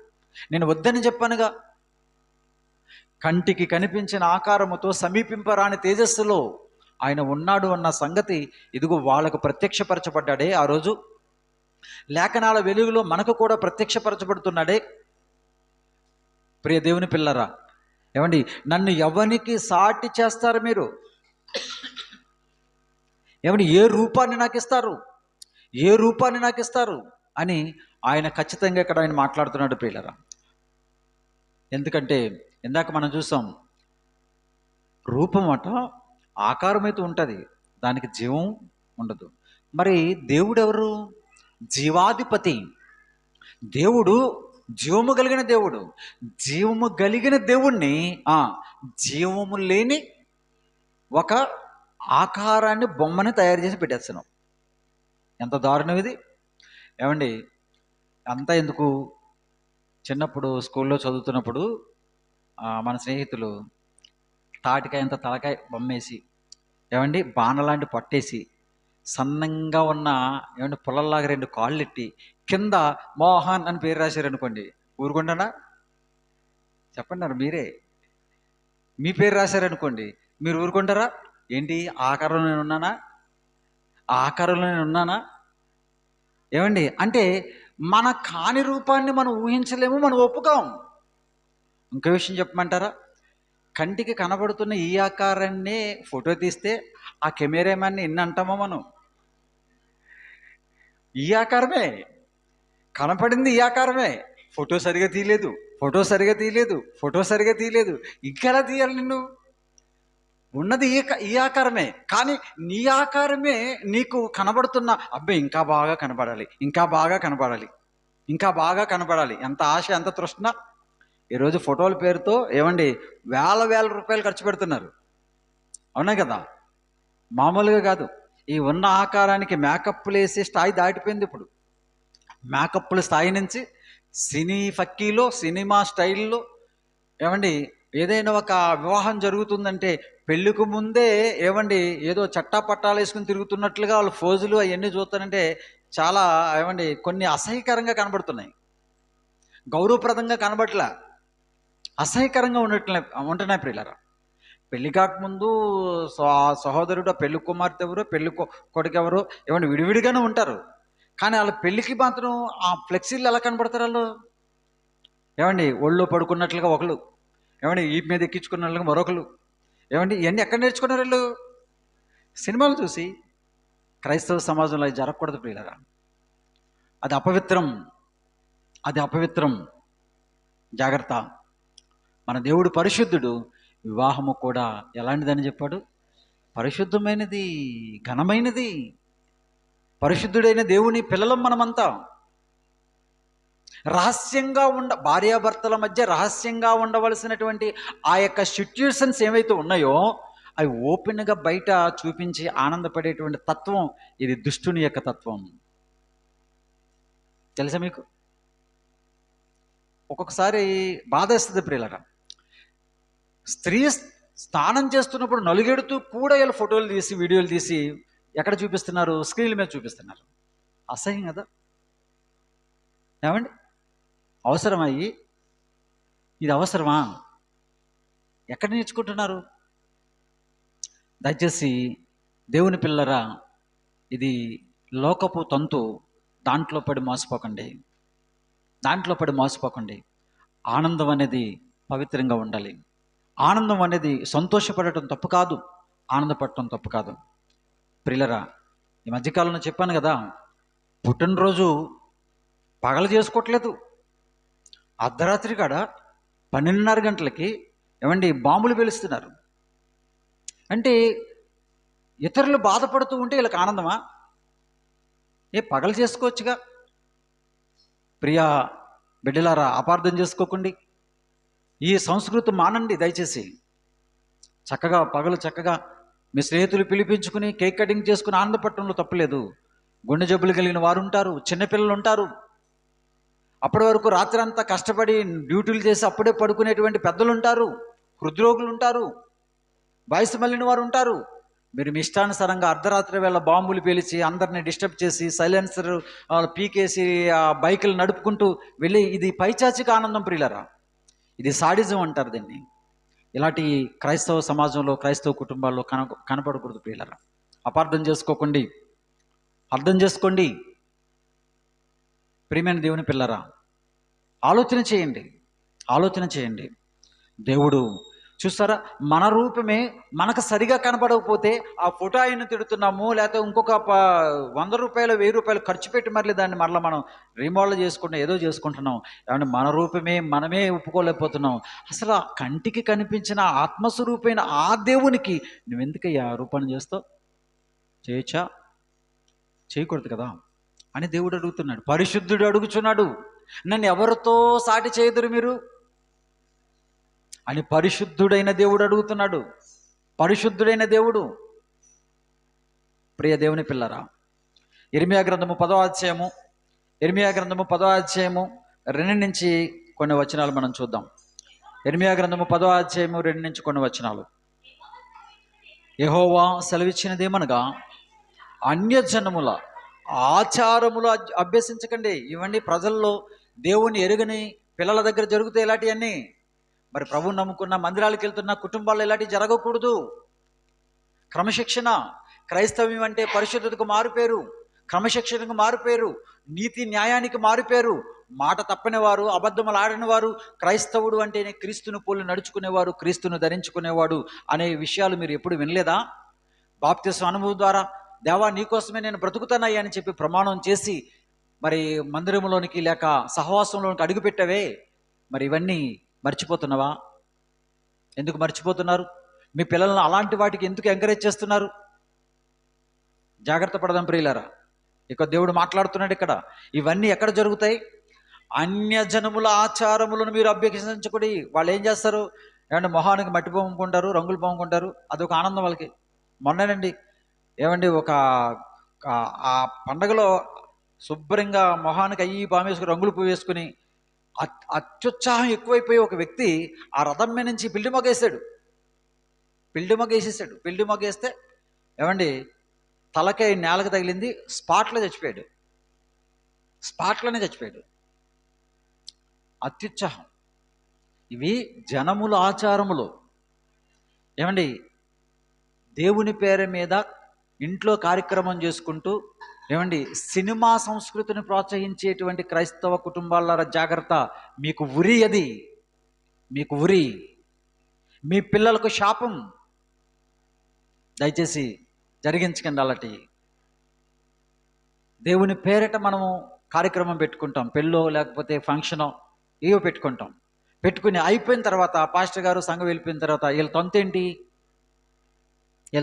నేను వద్దని చెప్పానుగా. కంటికి కనిపించిన ఆకారముతో సమీపింపరాని తేజస్సులో ఆయన ఉన్నాడు అన్న సంగతి ఇదిగో వాళ్ళకు ప్రత్యక్షపరచబడ్డాడే ఆ రోజు. లేఖనాల వెలుగులో మనకు కూడా ప్రత్యక్షపరచబడుతున్నాడే. ప్రియ దేవుని పిల్లరా, ఏమండి? నన్ను ఎవరికి సాటి చేస్తారు మీరు? ఏమండి? ఏ రూపాన్ని నాకు ఇస్తారు? ఏ రూపాన్ని నాకు ఇస్తారు అని ఆయన ఖచ్చితంగా ఇక్కడ ఆయన మాట్లాడుతున్నాడు ప్రియులరా. ఎందుకంటే ఇందాక మనం చూసాం, రూపం అట ఆకారం అయితే ఉంటుంది, దానికి జీవం ఉండదు. మరి దేవుడు ఎవరు? జీవాధిపతి. దేవుడు జీవము కలిగిన దేవుడు. జీవము కలిగిన దేవుణ్ణి జీవము లేని ఒక ఆకారాన్ని, బొమ్మని తయారు చేసి పెట్టేస్తున్నాం. ఎంత దారుణం ఇది! ఏమండి? అంతా ఎందుకు? చిన్నప్పుడు స్కూల్లో చదువుతున్నప్పుడు మన స్నేహితులు తాటికాయ అంత తలకాయ బొమ్మేసి, ఏమండి, బాణలాంటి పట్టేసి, సన్నంగా ఉన్న ఏమంటే పొలంలాగా 2 కాళ్ళు ఎట్టి కింద మోహన్ అని పేరు రాశారనుకోండి, ఊరుకుంటానా? చెప్పండి మీరే. మీ పేరు రాశారనుకోండి, మీరు ఊరుకుంటారా? ఏంటి, ఆకారంలో నేను ఉన్నానా? ఆకారంలో నేను ఉన్నానా? ఏమండి? అంటే మన కాని రూపాన్ని మనం ఊహించలేము, మనం ఒప్పుకోం. ఇంకో విషయం చెప్పమంటారా? కంటికి కనబడుతున్న ఈ ఆకారాన్ని ఫోటో తీస్తే ఆ కెమెరామ్యాన్ని ఎన్ని అంటామో మనం. ఈ ఆకారమే కనపడింది, ఈ ఆకారమే. ఫోటో సరిగా తీయలేదు, ఫోటో సరిగా తీయలేదు, ఫోటో సరిగా తీయలేదు. ఇంకెలా తీయాలి నిన్ను? ఉన్నది ఈ ఆకారమే. కానీ నీ ఆకారమే నీకు కనబడుతున్న, అబ్బాయి ఇంకా బాగా కనపడాలి, ఇంకా బాగా కనపడాలి, ఇంకా బాగా కనపడాలి. ఎంత ఆశ, ఎంత తృష్ణ! ఈరోజు ఫోటోల పేరుతో ఏమండి వేల వేల రూపాయలు ఖర్చు పెడుతున్నారు. అవునా కదా? మామూలుగా కాదు. ఈ ఉన్న ఆకారానికి మేకప్లు వేసే స్థాయి దాటిపోయింది ఇప్పుడు. మేకప్ల స్థాయి నుంచి సినీ ఫక్కీలో, సినిమా స్టైల్లో ఏమండి ఏదైనా ఒక వివాహం జరుగుతుందంటే పెళ్ళికి ముందే ఏమండి ఏదో చట్టా పట్టాలు వేసుకుని తిరుగుతున్నట్లుగా వాళ్ళు ఫోజులు అవన్నీ చూస్తానంటే చాలా ఏమండి కొన్ని అసహ్యకరంగా కనబడుతున్నాయి. గౌరవప్రదంగా కనబట్లా, అసహ్యకరంగా ఉంటున్నాయి ప్రియులారా. పెళ్లి కాకముందు సహోదరుడు, పెళ్లి కుమార్తె ఎవరు, కొడుకు ఎవరు ఏమంటే విడివిడిగానే ఉంటారు. కానీ వాళ్ళ పెళ్లికి మాత్రం ఆ ఫ్లెక్సీలు ఎలా కనబడతారు వాళ్ళు? ఏమండి ఒళ్ళో పడుకున్నట్లుగా ఒకళ్ళు, ఏమండి ఈ మీద ఎక్కించుకున్నట్లుగా మరొకరు. ఏమండి ఇవన్నీ ఎక్కడ నేర్చుకున్నారు వీళ్ళు? సినిమాలు చూసి. క్రైస్తవ సమాజంలో అది జరగకూడదు ప్రియులారా. అది అపవిత్రం, అది అపవిత్రం. జాగ్రత్త. మన దేవుడు పరిశుద్ధుడు. వివాహము కూడా ఎలాంటిదని చెప్పాడు? పరిశుద్ధమైనది, ఘనమైనది. పరిశుద్ధుడైన దేవుని పిల్లలం మనమంతా. రహస్యంగా భార్యాభర్తల మధ్య రహస్యంగా ఉండవలసినటువంటి ఆ యొక్క సిట్యుయేషన్స్ ఏవైతే ఉన్నాయో అవి ఓపెన్గా బయట చూపించి ఆనందపడేటువంటి తత్వం ఇది దుష్టుని యొక్క తత్వం. తెలుసా మీకు? ఒక్కొక్కసారి బాధేస్తుంది ప్రియులరా. స్త్రీ స్నానం చేస్తున్నప్పుడు నలుగెడుతూ కూడా వీళ్ళు ఫోటోలు తీసి వీడియోలు తీసి ఎక్కడ చూపిస్తున్నారు? స్క్రీన్ల మీద చూపిస్తున్నారు. అసహ్యం కదా? ఏమండి అవసరమయ్యి ఇది అవసరమా? ఎక్కడ నేర్చుకుంటున్నారు? దయచేసి దేవుని పిల్లరా, ఇది లోకపు తంతు. దాంట్లో పడి మోసపోకండి, దాంట్లో పడి మోసపోకండి. ఆనందం అనేది పవిత్రంగా ఉండాలి. ఆనందం అనేది సంతోషపడటం తప్పు కాదు, ఆనందపడటం తప్పు కాదు. ప్రియులరా, ఈ మధ్యకాలంలో చెప్పాను కదా, పుట్టినరోజు పగలు చేసుకోవట్లేదు. అర్ధరాత్రి కాడ 12:30 గంటలకి ఏమండి బాంబులు పేలుస్తున్నారు. అంటే ఇతరులు బాధపడుతూ ఉంటే వీళ్ళకి ఆనందమా? పగలు చేసుకోవచ్చుగా. ప్రియా బిడ్డలారా, అపార్థం చేసుకోకండి. ఈ సంస్కృతి మానండి దయచేసి. చక్కగా పగలు చక్కగా మీ స్నేహితులు పిలిపించుకుని కేక్ కటింగ్ చేసుకుని ఆనందపడటంలో తప్పులేదు. గుండె జబ్బులు కలిగిన వారు ఉంటారు, చిన్నపిల్లలు ఉంటారు, అప్పటి వరకు రాత్రి అంతా కష్టపడి డ్యూటీలు చేసి అప్పుడే పడుకునేటువంటి పెద్దలు ఉంటారు, హృద్రోగులు ఉంటారు, వయసు మళ్ళిన వారు ఉంటారు. మీరు మీ ఇష్టానుసారంగా అర్ధరాత్రి వేళ బాంబులు పేలిచి అందరిని డిస్టర్బ్ చేసి సైలెన్సర్ పీకేసి ఆ బైకులు నడుపుకుంటూ వెళ్ళి ఇది పైచాచిక ఆనందం ప్రియులరా. ఇది సాడిజం అంటారు దీన్ని. ఇలాంటి క్రైస్తవ సమాజంలో, క్రైస్తవ కుటుంబాల్లో కనపడకూడదు ప్రియులరా. అపార్థం చేసుకోకండి, అర్థం చేసుకోండి. ప్రియమైన దేవుని పిల్లరా, ఆలోచన చేయండి, ఆలోచన చేయండి. దేవుడు చూస్తారా, మన రూపమే మనకు సరిగా కనపడకపోతే ఆ ఫోటో ఆయన తిడుతున్నాము, లేకపోతే ఇంకొక 100 రూపాయలు 1000 రూపాయలు ఖర్చు పెట్టి మళ్ళీ దాన్ని మరలా మనం రీమోడల్ చేసుకుంటాం, ఏదో చేసుకుంటున్నాం. ఏమంటే మన రూపమే మనమే ఒప్పుకోలేకపోతున్నాం. అసలు ఆ కంటికి కనిపించిన ఆత్మస్వరూపైన ఆ దేవునికి నువ్వెందుకయ్యా రూపాన్ని చేస్తావు? చేయొచ్చా? చేయకూడదు కదా అని దేవుడు అడుగుతున్నాడు. పరిశుద్ధుడు అడుగుచున్నాడు, నన్ను ఎవరితో సాటి చేయదురు మీరు అని పరిశుద్ధుడైన దేవుడు అడుగుతున్నాడు. పరిశుద్ధుడైన దేవుడు. ప్రియ దేవుని పిల్లరా, ఇర్మియా గ్రంథము 10వ అధ్యాయము, ఇర్మియా గ్రంథము 10వ అధ్యాయము 2 నుంచి కొన్ని వచనాలు మనం చూద్దాం. ఇర్మియా గ్రంథము 10వ అధ్యాయము 2 నుంచి కొన్ని వచనాలు. యెహోవా సెలవిచ్చినదేమనగా, అన్యజనముల ఆచారములు అభ్యసించకండి. ఇవన్నీ ప్రజల్లో దేవుని ఎరుగని పిల్లల దగ్గర జరుగుతాయి ఇలాంటివన్నీ. మరి ప్రభువుని నమ్ముకున్న మందిరాలకు వెళ్తున్న కుటుంబాల్లో ఇలాంటివి జరగకూడదు. క్రమశిక్షణ. క్రైస్తవ్యం అంటే పరిశుద్ధతకు మారుపేరు, క్రమశిక్షణకు మారుపేరు, నీతి న్యాయానికి మారుపేరు. మాట తప్పని వారు, అబద్ధములు ఆడని వారు. క్రైస్తవుడు అంటేనే క్రీస్తును పోలి నడుచుకునేవారు, క్రీస్తును ధరించుకునేవాడు అనే విషయాలు మీరు ఎప్పుడు వినలేదా? బాప్తిస్మ అనుభవం ద్వారా దేవా నీకోసమే నేను బ్రతుకుతానయ్యా అని చెప్పి ప్రమాణం చేసి మరి మందిరంలోనికి లేక సహవాసంలోనికి అడుగుపెట్టవే. మరి ఇవన్నీ మర్చిపోతున్నావా? ఎందుకు మర్చిపోతున్నారు? మీ పిల్లలను అలాంటి వాటికి ఎందుకు ఎంకరేజ్ చేస్తున్నారు? జాగ్రత్త పడదాం ప్రియులారా. ఇక దేవుడు మాట్లాడుతున్నాడు ఇక్కడ. ఇవన్నీ ఎక్కడ జరుగుతాయి? అన్యజనముల ఆచారములను మీరు అభ్యసించకుడి. వాళ్ళు ఏం చేస్తారు? ఏమంటే మొహానికి మట్టి పొమ్ముకుంటారు, రంగులు పొమ్ముకుంటారు, అదొక ఆనందం వాళ్ళకి. మొన్ననండి ఏమండి ఆ పండగలో శుభ్రంగా మొహానికి అయ్యి పామేసుకుని రంగులు పువ్వు వేసుకుని అత్యుత్సాహం ఎక్కువైపోయి ఒక వ్యక్తి ఆ రథం మీద నుంచి పిల్లి మొగేసాడు. పిల్లి మొగేస్తే ఏమండి తలకాయ నేలకు తగిలింది, స్పాట్లోనే చచ్చిపోయాడు. అత్యుత్సాహం. ఇవి జనముల ఆచారములు. ఏమండి దేవుని పేరు మీద ఇంట్లో కార్యక్రమం చేసుకుంటూ ఏమండి సినిమా సంస్కృతిని ప్రోత్సహించేటువంటి క్రైస్తవ కుటుంబాల జాగ్రత్త. మీకు ఉరి, అది మీకు ఉరి, మీ పిల్లలకు శాపం. దయచేసి జరిగించకండి అలాంటి. దేవుని పేరిట మనము కార్యక్రమం పెట్టుకుంటాం, పెళ్ళో లేకపోతే ఫంక్షనో ఏవో పెట్టుకుని అయిపోయిన తర్వాత పాస్టర్ గారు సంఘం వెళ్ళిపోయిన తర్వాత వీళ్ళ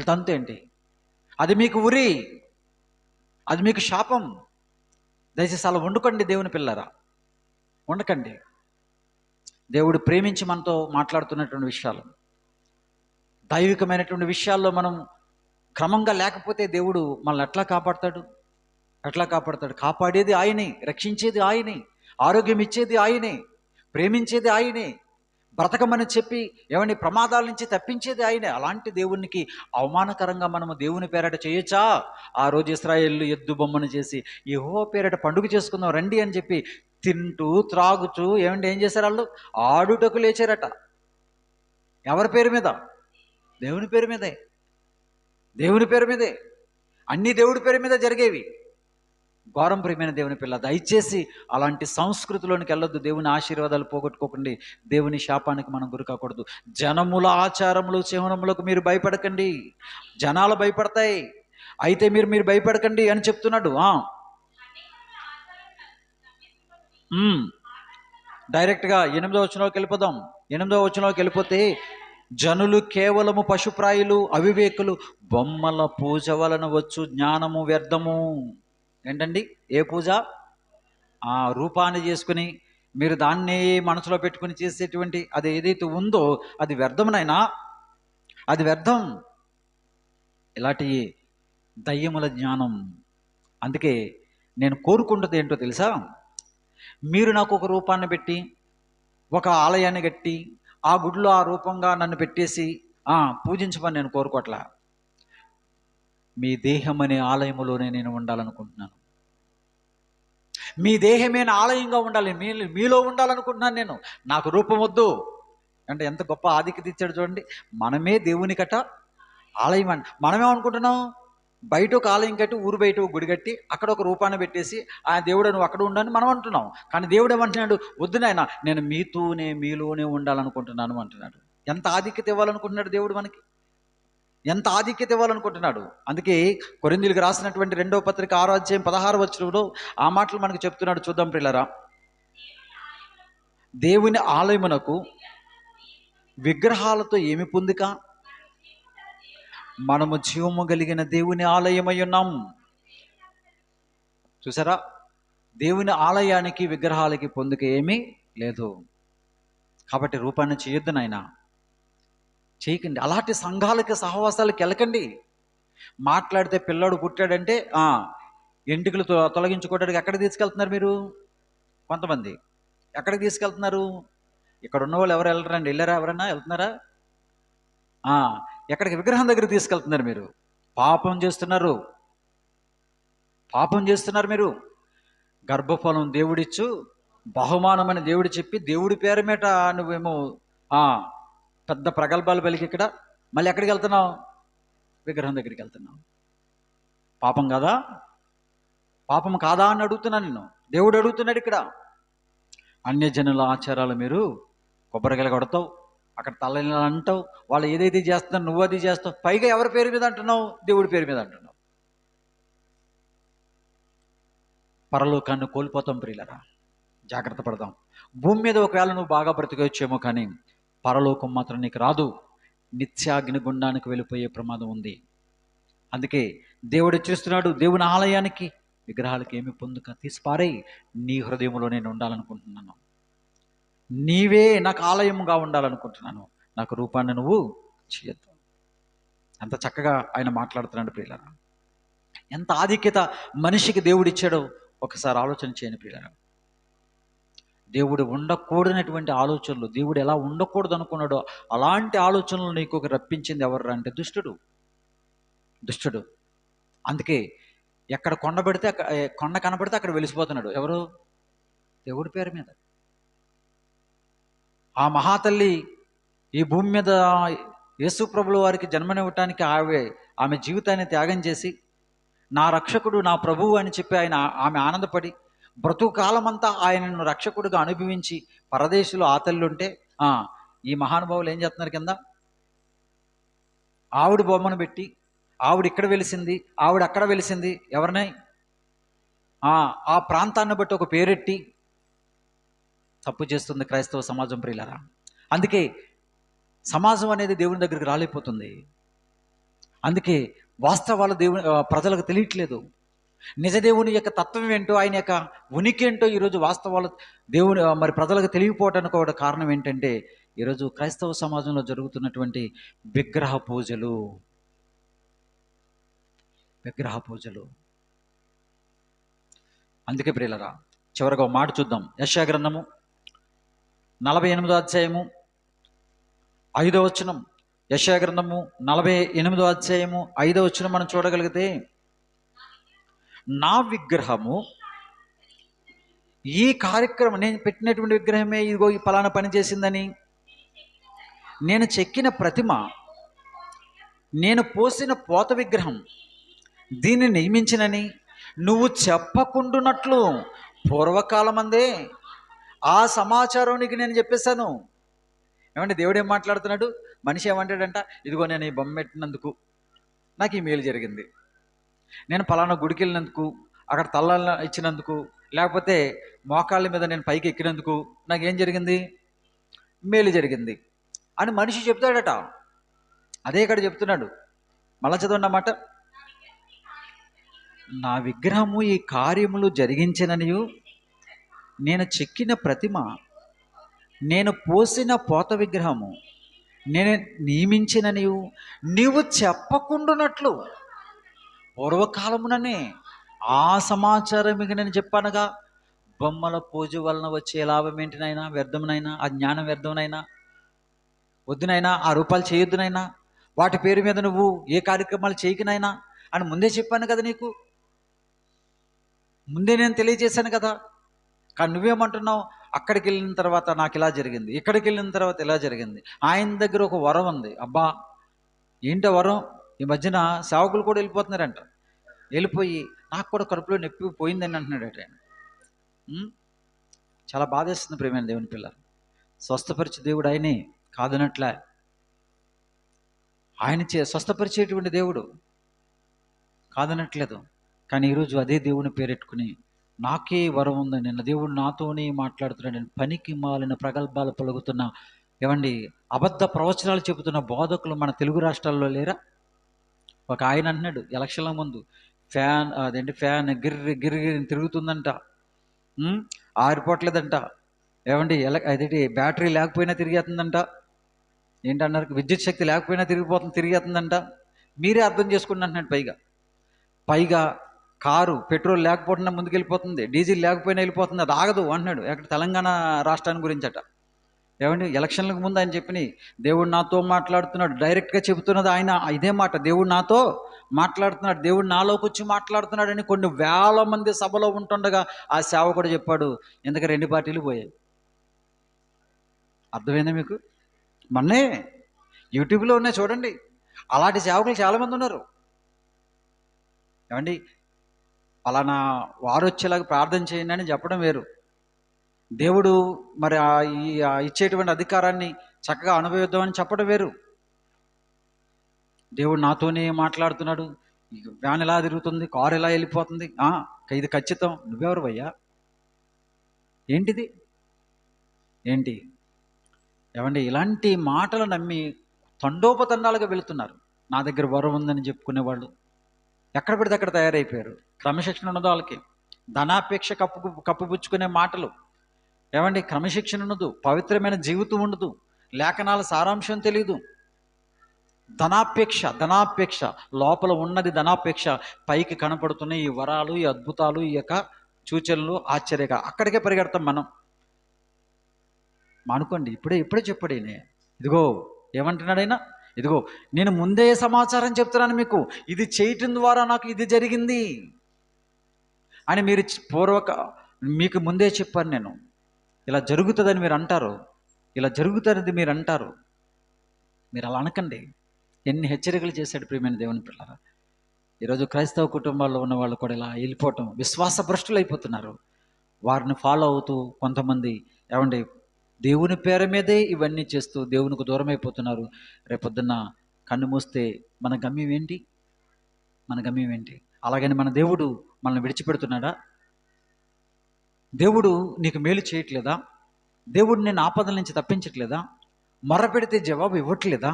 తంతేంటి? అది మీకు ఉరి, అది మీకు శాపం. దయచేసి అలా వండుకోండి దేవుని పిల్లరా, వండకండి. దేవుడు ప్రేమించి మనతో మాట్లాడుతున్నటువంటి విషయాలు, దైవికమైనటువంటి విషయాల్లో మనం క్రమంగా లేకపోతే దేవుడు మనల్ని ఎట్లా కాపాడతాడు? కాపాడేది ఆయనే, రక్షించేది ఆయనే, ఆరోగ్యం ఇచ్చేది ఆయనే, ప్రేమించేది ఆయనే, బ్రతకమని చెప్పి ఏమని ప్రమాదాల నుంచి తప్పించేది ఆయనే. అలాంటి దేవునికి అవమానకరంగా మనము దేవుని పేరట చేయొచ్చా? ఆ రోజు ఇశ్రాయేలు ఎద్దు బొమ్మను చేసి యెహోవా పేరట పండుగ చేసుకుందాం రండి అని చెప్పి తింటూ త్రాగుతూ ఏం చేశారు? వాళ్ళు ఆడుటకు లేచారట. ఎవరి పేరు మీద? దేవుని పేరు మీదే. అన్ని దేవుడి పేరు మీద జరిగేవి. ఘోరం. ప్రియమైన దేవుని పిల్ల, దయచేసి అలాంటి సంస్కృతిలోనికి వెళ్ళొద్దు. దేవుని ఆశీర్వాదాలు పోగొట్టుకోకండి, దేవుని శాపానికి మనం గురి కాకూడదు. జనముల ఆచారములు చిహ్నములకు మీరు భయపడకండి. జనాలు భయపడతాయి, అయితే మీరు భయపడకండి అని చెప్తున్నాడు. డైరెక్ట్గా 8వ వచనంలోకి వెళ్ళిపోతే, జనులు కేవలము పశుప్రాయులు, అవివేకులు, బొమ్మల పూజ వలన వచ్చు జ్ఞానము వ్యర్థము. ఏంటండి? ఏ పూజ? రూపాన్ని చేసుకుని మీరు దాన్ని మనసులో పెట్టుకుని చేసేటువంటి అది ఏదైతే ఉందో అది వ్యర్థమునైనా, అది వ్యర్థం. ఇలాంటి దయ్యముల జ్ఞానం. అందుకే నేను కోరుకుంటుంది ఏంటో తెలుసా? మీరు నాకు ఒక రూపాన్ని పెట్టి, ఒక ఆలయాన్ని కట్టి, ఆ గుడిలో ఆ రూపంగా నన్ను పెట్టేసి పూజించమని నేను కోరుకోవట్లా. మీ దేహం అనే ఆలయములోనే నేను ఉండాలనుకుంటున్నాను. మీ దేహమైన ఆలయంగా ఉండాలి, మీలో ఉండాలనుకుంటున్నాను నేను. నాకు రూపం వద్దు. అంటే ఎంత గొప్ప ఆధిక్యత ఇచ్చాడు చూడండి. మనమే దేవునికట ఆలయం అండి. మనమేమనుకుంటున్నాం? బయట ఒక ఆలయం కట్టి, ఊరు బయట ఒక గుడి కట్టి, అక్కడ ఒక రూపాన్ని పెట్టేసి ఆ దేవుడు నువ్వు అక్కడ ఉండని మనం అంటున్నాం. కానీ దేవుడు ఏమంటున్నాడు? వద్దు నాయనా, నేను మీలోనే ఉండాలనుకుంటున్నాను అంటున్నాడు. ఎంత ఆధిక్యత ఇవ్వాలనుకుంటున్నాడు దేవుడు మనకి, ఎంత ఆధిక్యత ఇవ్వాలనుకుంటున్నాడు. అందుకే కొరింథీయులకు రాసినటువంటి 2వ పత్రిక 6వ అధ్యాయం 16వ వచనంలో ఆ మాటలు మనకు చెప్తున్నాడు. చూద్దాం ప్రియులారా. దేవుని ఆలయమునకు విగ్రహాలతో ఏమి పొందిక? మనము జీవము కలిగిన దేవుని ఆలయమై ఉన్నాం. చూసారా? దేవుని ఆలయానికి విగ్రహాలకి పొందిక ఏమీ లేదు. కాబట్టి రూపాన్ని చేయొద్దు నాయనా, చేయకండి. అలాంటి సంఘాలకి సహవాసాలకి వెళ్ళకండి. మాట్లాడితే పిల్లాడు పుట్టాడంటే ఎంటికలు తొలగించుకోవడానికి ఎక్కడికి తీసుకెళ్తున్నారు మీరు? కొంతమంది ఎక్కడికి తీసుకెళ్తున్నారు? ఇక్కడ ఉన్న వాళ్ళు ఎవరు వెళ్ళరండి? వెళ్ళారా? ఎవరన్నా వెళ్తున్నారా? ఎక్కడికి? విగ్రహం దగ్గర తీసుకెళ్తున్నారు మీరు. పాపం చేస్తున్నారు మీరు. గర్భఫలం దేవుడిచ్చు బహుమానం అని దేవుడు చెప్పి, దేవుడి పేరు మీద నువ్వేమో పెద్ద ప్రగల్భాలు పలికి ఇక్కడ మళ్ళీ ఎక్కడికి వెళ్తున్నావు? విగ్రహం దగ్గరికి వెళ్తున్నావు. పాపం కాదా అని అడుగుతున్నాను నేను. దేవుడు అడుగుతున్నాడు ఇక్కడ. అన్యజనుల ఆచారాలు మీరు కొబ్బరికాయలు కొడతావు, అక్కడ తల అంటావు, వాళ్ళు ఏదైతే చేస్తున్నారు నువ్వు అది చేస్తావు. పైగా ఎవరి పేరు మీద అంటున్నావు? దేవుడి పేరు మీద అంటున్నావు. పరలోకాన్ని కోల్పోతాం ప్రియులరా, జాగ్రత్త పడదాం. భూమి మీద ఒకవేళ నువ్వు బాగా బ్రతికొచ్చేమో, కానీ పరలోకం మాత్రం నీకు రాదు. నిత్యాగ్ని గుండానికి వెళ్ళిపోయే ప్రమాదం ఉంది. అందుకే దేవుడు హెచ్చరిస్తున్నాడు, దేవుని ఆలయానికి విగ్రహాలకి ఏమి పొందుక, తీసిపారేయి. నీ హృదయంలో నేను ఉండాలనుకుంటున్నాను. నీవే నాకు ఆలయముగా ఉండాలనుకుంటున్నాను. నాకు రూపాన్ని నువ్వు చేయొద్దు. ఎంత చక్కగా ఆయన మాట్లాడుతున్నాడు ప్రియులారా. ఎంత ఆధిక్యత మనిషికి దేవుడు ఇచ్చాడో ఒకసారి ఆలోచన చేయని ప్రియులారా. దేవుడు ఉండకూడనటువంటి ఆలోచనలు, దేవుడు ఎలా ఉండకూడదు అనుకున్నాడో అలాంటి ఆలోచనలు నీకు రప్పించింది ఎవరు అంటే దుష్టుడు. అందుకే ఎక్కడ కొండ పెడితే కొండ కనబడితే అక్కడ వెలిసిపోతున్నాడు. ఎవరు? దేవుడి పేరు మీద. ఆ మహాతల్లి ఈ భూమి మీద యేసు ప్రభుల వారికి జన్మనివ్వటానికి ఆమె జీవితాన్ని త్యాగం చేసి, నా రక్షకుడు నా ప్రభువు అని చెప్పి ఆమె ఆనందపడి బ్రతుకు కాలమంతా ఆయనను రక్షకుడిగా అనుభవించి పరదేశులు ఆ తల్లి ఉంటే, ఈ మహానుభావులు ఏం చేస్తున్నారు కింద? ఆవిడ బొమ్మను పెట్టి, ఆవిడ ఇక్కడ వెలిసింది, ఆవిడ అక్కడ వెలిసింది, ఎవరినై ఆ ప్రాంతాన్ని బట్టి ఒక పేరెట్టి తప్పు చేస్తుంది క్రైస్తవ సమాజం ప్రియులారా. అందుకే సమాజం అనేది దేవుని దగ్గరికి రాలేకపోతుంది. అందుకే వాస్తవాలు ప్రజలకు తెలియట్లేదు. నిజ దేవుని యొక్క తత్వం ఏంటో, ఆయన యొక్క ఉనికి ఏంటో ఈరోజు వాస్తవాలు మరి ప్రజలకు తెలియకపోవడానికి కూడా కారణం ఏంటంటే, ఈరోజు క్రైస్తవ సమాజంలో జరుగుతున్నటువంటి విగ్రహ పూజలు. అందుకే ప్రియులారా, చివరిగా ఒక మాట చూద్దాం. యెషయా గ్రంథము 48వ అధ్యాయము 5వ వచనం. యెషయా గ్రంథము 48వ అధ్యాయము 5వ వచనం మనం చూడగలిగితే, నా విగ్రహము, ఈ కార్యక్రమం నేను పెట్టినటువంటి విగ్రహమే ఇదిగో ఈ ఫలానా పని చేసిందని, నేను చెక్కిన ప్రతిమ, నేను పోసిన పోత విగ్రహం దీన్ని నియమించినని నువ్వు చెప్పకుండునట్లు పూర్వకాలమందే ఆ సమాచారం నీకు నేను చెప్పేశాను. ఏమంటే దేవుడు ఏం మాట్లాడుతున్నాడు? మనిషి ఏమంటాడంట, ఇదిగో నేను ఈ బొమ్మ పెట్టినందుకు నాకు ఈ మేలు జరిగింది, నేను ఫలానా గుడికి వెళ్ళినందుకు, అక్కడ తల్ల ఇచ్చినందుకు, లేకపోతే మోకాళ్ళ మీద నేను పైకి ఎక్కినందుకు నాకేం జరిగింది? మేలు జరిగింది అని మనిషి చెప్తాడట. అదే ఇక్కడ చెప్తున్నాడు. మళ్ళా చదవండి అన్నమాట. నా విగ్రహము ఈ కార్యములు జరిగించిననియు, నేను చెక్కిన ప్రతిమ, నేను పోసిన పోత విగ్రహము నేను నియమించిననియు నీవు చెప్పకుండునట్లు పూర్వకాలముననే ఆ సమాచారం మీకు నేను చెప్పానుగా. బొమ్మల పూజ వలన వచ్చే లాభం ఏంటినైనా? వ్యర్థమునైనా, ఆ జ్ఞానం వ్యర్థమునైనా, వద్దునైనా, ఆ రూపాలు చేయొద్దునైనా, వాటి పేరు మీద నువ్వు ఏ కార్యక్రమాలు చేయకునైనా అని ముందే చెప్పాను కదా, నీకు ముందే నేను తెలియజేశాను కదా. కానీ నువ్వేమంటున్నావు? అక్కడికి వెళ్ళిన తర్వాత నాకు ఇలా జరిగింది, ఇక్కడికి వెళ్ళిన తర్వాత ఇలా జరిగింది. ఆయన దగ్గర ఒక వరం ఉంది. అబ్బా, ఏంటో వరం? ఈ మధ్యన సేవకులు కూడా వెళ్ళిపోతున్నారంట. వెళ్ళిపోయి నాకు కూడా కడుపులో నొప్పి పోయిందని అంటున్నాడట ఆయన. చాలా బాధేస్తుంది ప్రేమైన దేవుని పిల్లలు. స్వస్థపరిచే దేవుడు ఆయనే కాదనట్లే. ఆయన స్వస్థపరిచేటువంటి దేవుడు కాదనట్లేదు. కానీ ఈరోజు అదే దేవుని పేరెట్టుకుని నాకే వరం ఉందని నిన్న దేవుడు నాతోనే మాట్లాడుతున్నాడు, నేను పనికి మాలిన ప్రగల్భాలు పలుకుతున్నా, ఏమండి అబద్ధ ప్రవచనాలు చెబుతున్న బోధకులు మన తెలుగు రాష్ట్రాల్లో లేరా? ఒక ఆయన అంటున్నాడు ఎలక్షన్ల ముందు, ఫ్యాన్ గిర్రి గిర్రి తిరుగుతుందంట, ఆరిపోవట్లేదంట. ఏమండి అదేంటి బ్యాటరీ లేకపోయినా తిరిగేస్తుందంట. ఏంటన్నారు? విద్యుత్ శక్తి లేకపోయినా తిరిగేస్తుందంట. మీరే అర్థం చేసుకుని అంటున్నాడు. పైగా కారు పెట్రోల్ లేకపోతున్నా ముందుకెళ్ళిపోతుంది, డీజిల్ లేకపోయినా వెళ్ళిపోతుంది, అది ఆగదు అంటున్నాడు. ఎక్కడ? తెలంగాణ రాష్ట్రాన్ని గురించట. ఏమండి ఎలక్షన్లకు ముందు ఆయన చెప్పినాయి, దేవుడు నాతో మాట్లాడుతున్నాడు, డైరెక్ట్గా చెబుతున్నది ఆయన ఇదే మాట. దేవుడు నాతో మాట్లాడుతున్నాడు, దేవుడు నాలోకి వచ్చి మాట్లాడుతున్నాడు అని కొన్ని వేల మంది సభలో ఉంటుండగా ఆ సేవకుడు చెప్పాడు, ఎందుకు 2 పార్టీలు పోయాయి. అర్థమైందా మీకు? మొన్నే యూట్యూబ్లో ఉన్నాయి చూడండి. అలాంటి సేవకులు చాలామంది ఉన్నారు. ఏమండి అలానా వారు వచ్చేలాగా ప్రార్థన చేయండి అని చెప్పడం వేరు, దేవుడు మరి ఇచ్చేటువంటి అధికారాన్ని చక్కగా అనుభవిద్దామని చెప్పడం వేరు. దేవుడు నాతోనే మాట్లాడుతున్నాడు, వ్యాన్ ఎలా తిరుగుతుంది, కారు ఎలా వెళ్ళిపోతుంది, ఇది ఖచ్చితం. నువ్వెవరు భయ్యా? ఏంటిది? ఏంటి? ఏమండి ఇలాంటి మాటలు నమ్మి తండోపతండాలుగా వెళుతున్నారు. నా దగ్గర వరం ఉందని చెప్పుకునేవాళ్ళు, ఎక్కడ పడితే అక్కడ తయారైపోయారు. క్రమశిక్షణ ఉండదు వాళ్ళకి. ధనాపేక్ష కప్పుపుచ్చుకునే మాటలు. ఏమండి, క్రమశిక్షణ ఉండదు, పవిత్రమైన జీవితం ఉండదు, లేఖనాల సారాంశం తెలియదు. ధనాపేక్ష లోపల ఉన్నది ధనాపేక్ష. పైకి కనపడుతున్న ఈ వరాలు, ఈ అద్భుతాలు, ఈ యొక్క సూచనలు, ఆశ్చర్యగా అక్కడికే పరిగెడతాం మనం. మానుకోండి. ఇప్పుడే చెప్పాడు ఈయన. ఇదిగో ఏమంటున్నాడైనా, ఇదిగో నేను ముందే సమాచారం చెప్తున్నాను మీకు, ఇది చేయటం ద్వారా నాకు ఇది జరిగింది అని మీరు మీకు ముందే చెప్పాను నేను. ఇలా జరుగుతుందని మీరు అంటారు, ఇలా జరుగుతున్నది మీరు అంటారు. మీరు అలా అనకండి. ఎన్ని హెచ్చరికలు చేశాడు ప్రియమైన దేవుని పిల్లరా. ఈరోజు క్రైస్తవ కుటుంబాల్లో ఉన్న వాళ్ళు కూడా ఇలా వెళ్ళిపోవటం, విశ్వాస భ్రష్టులు అయిపోతున్నారు. వారిని ఫాలో అవుతూ కొంతమంది ఏమండి దేవుని పేరు మీదే ఇవన్నీ చేస్తూ దేవునికి దూరం అయిపోతున్నారు. రేపొద్దున్న కన్ను మూస్తే మన గమ్యం ఏంటి? అలాగని మన దేవుడు మనల్ని విడిచిపెడుతున్నాడా? దేవుడు నీకు మేలు చేయట్లేదా? దేవుడు నేను ఆపదల నుంచి తప్పించట్లేదా? మొర్ర పెడితే జవాబు ఇవ్వట్లేదా?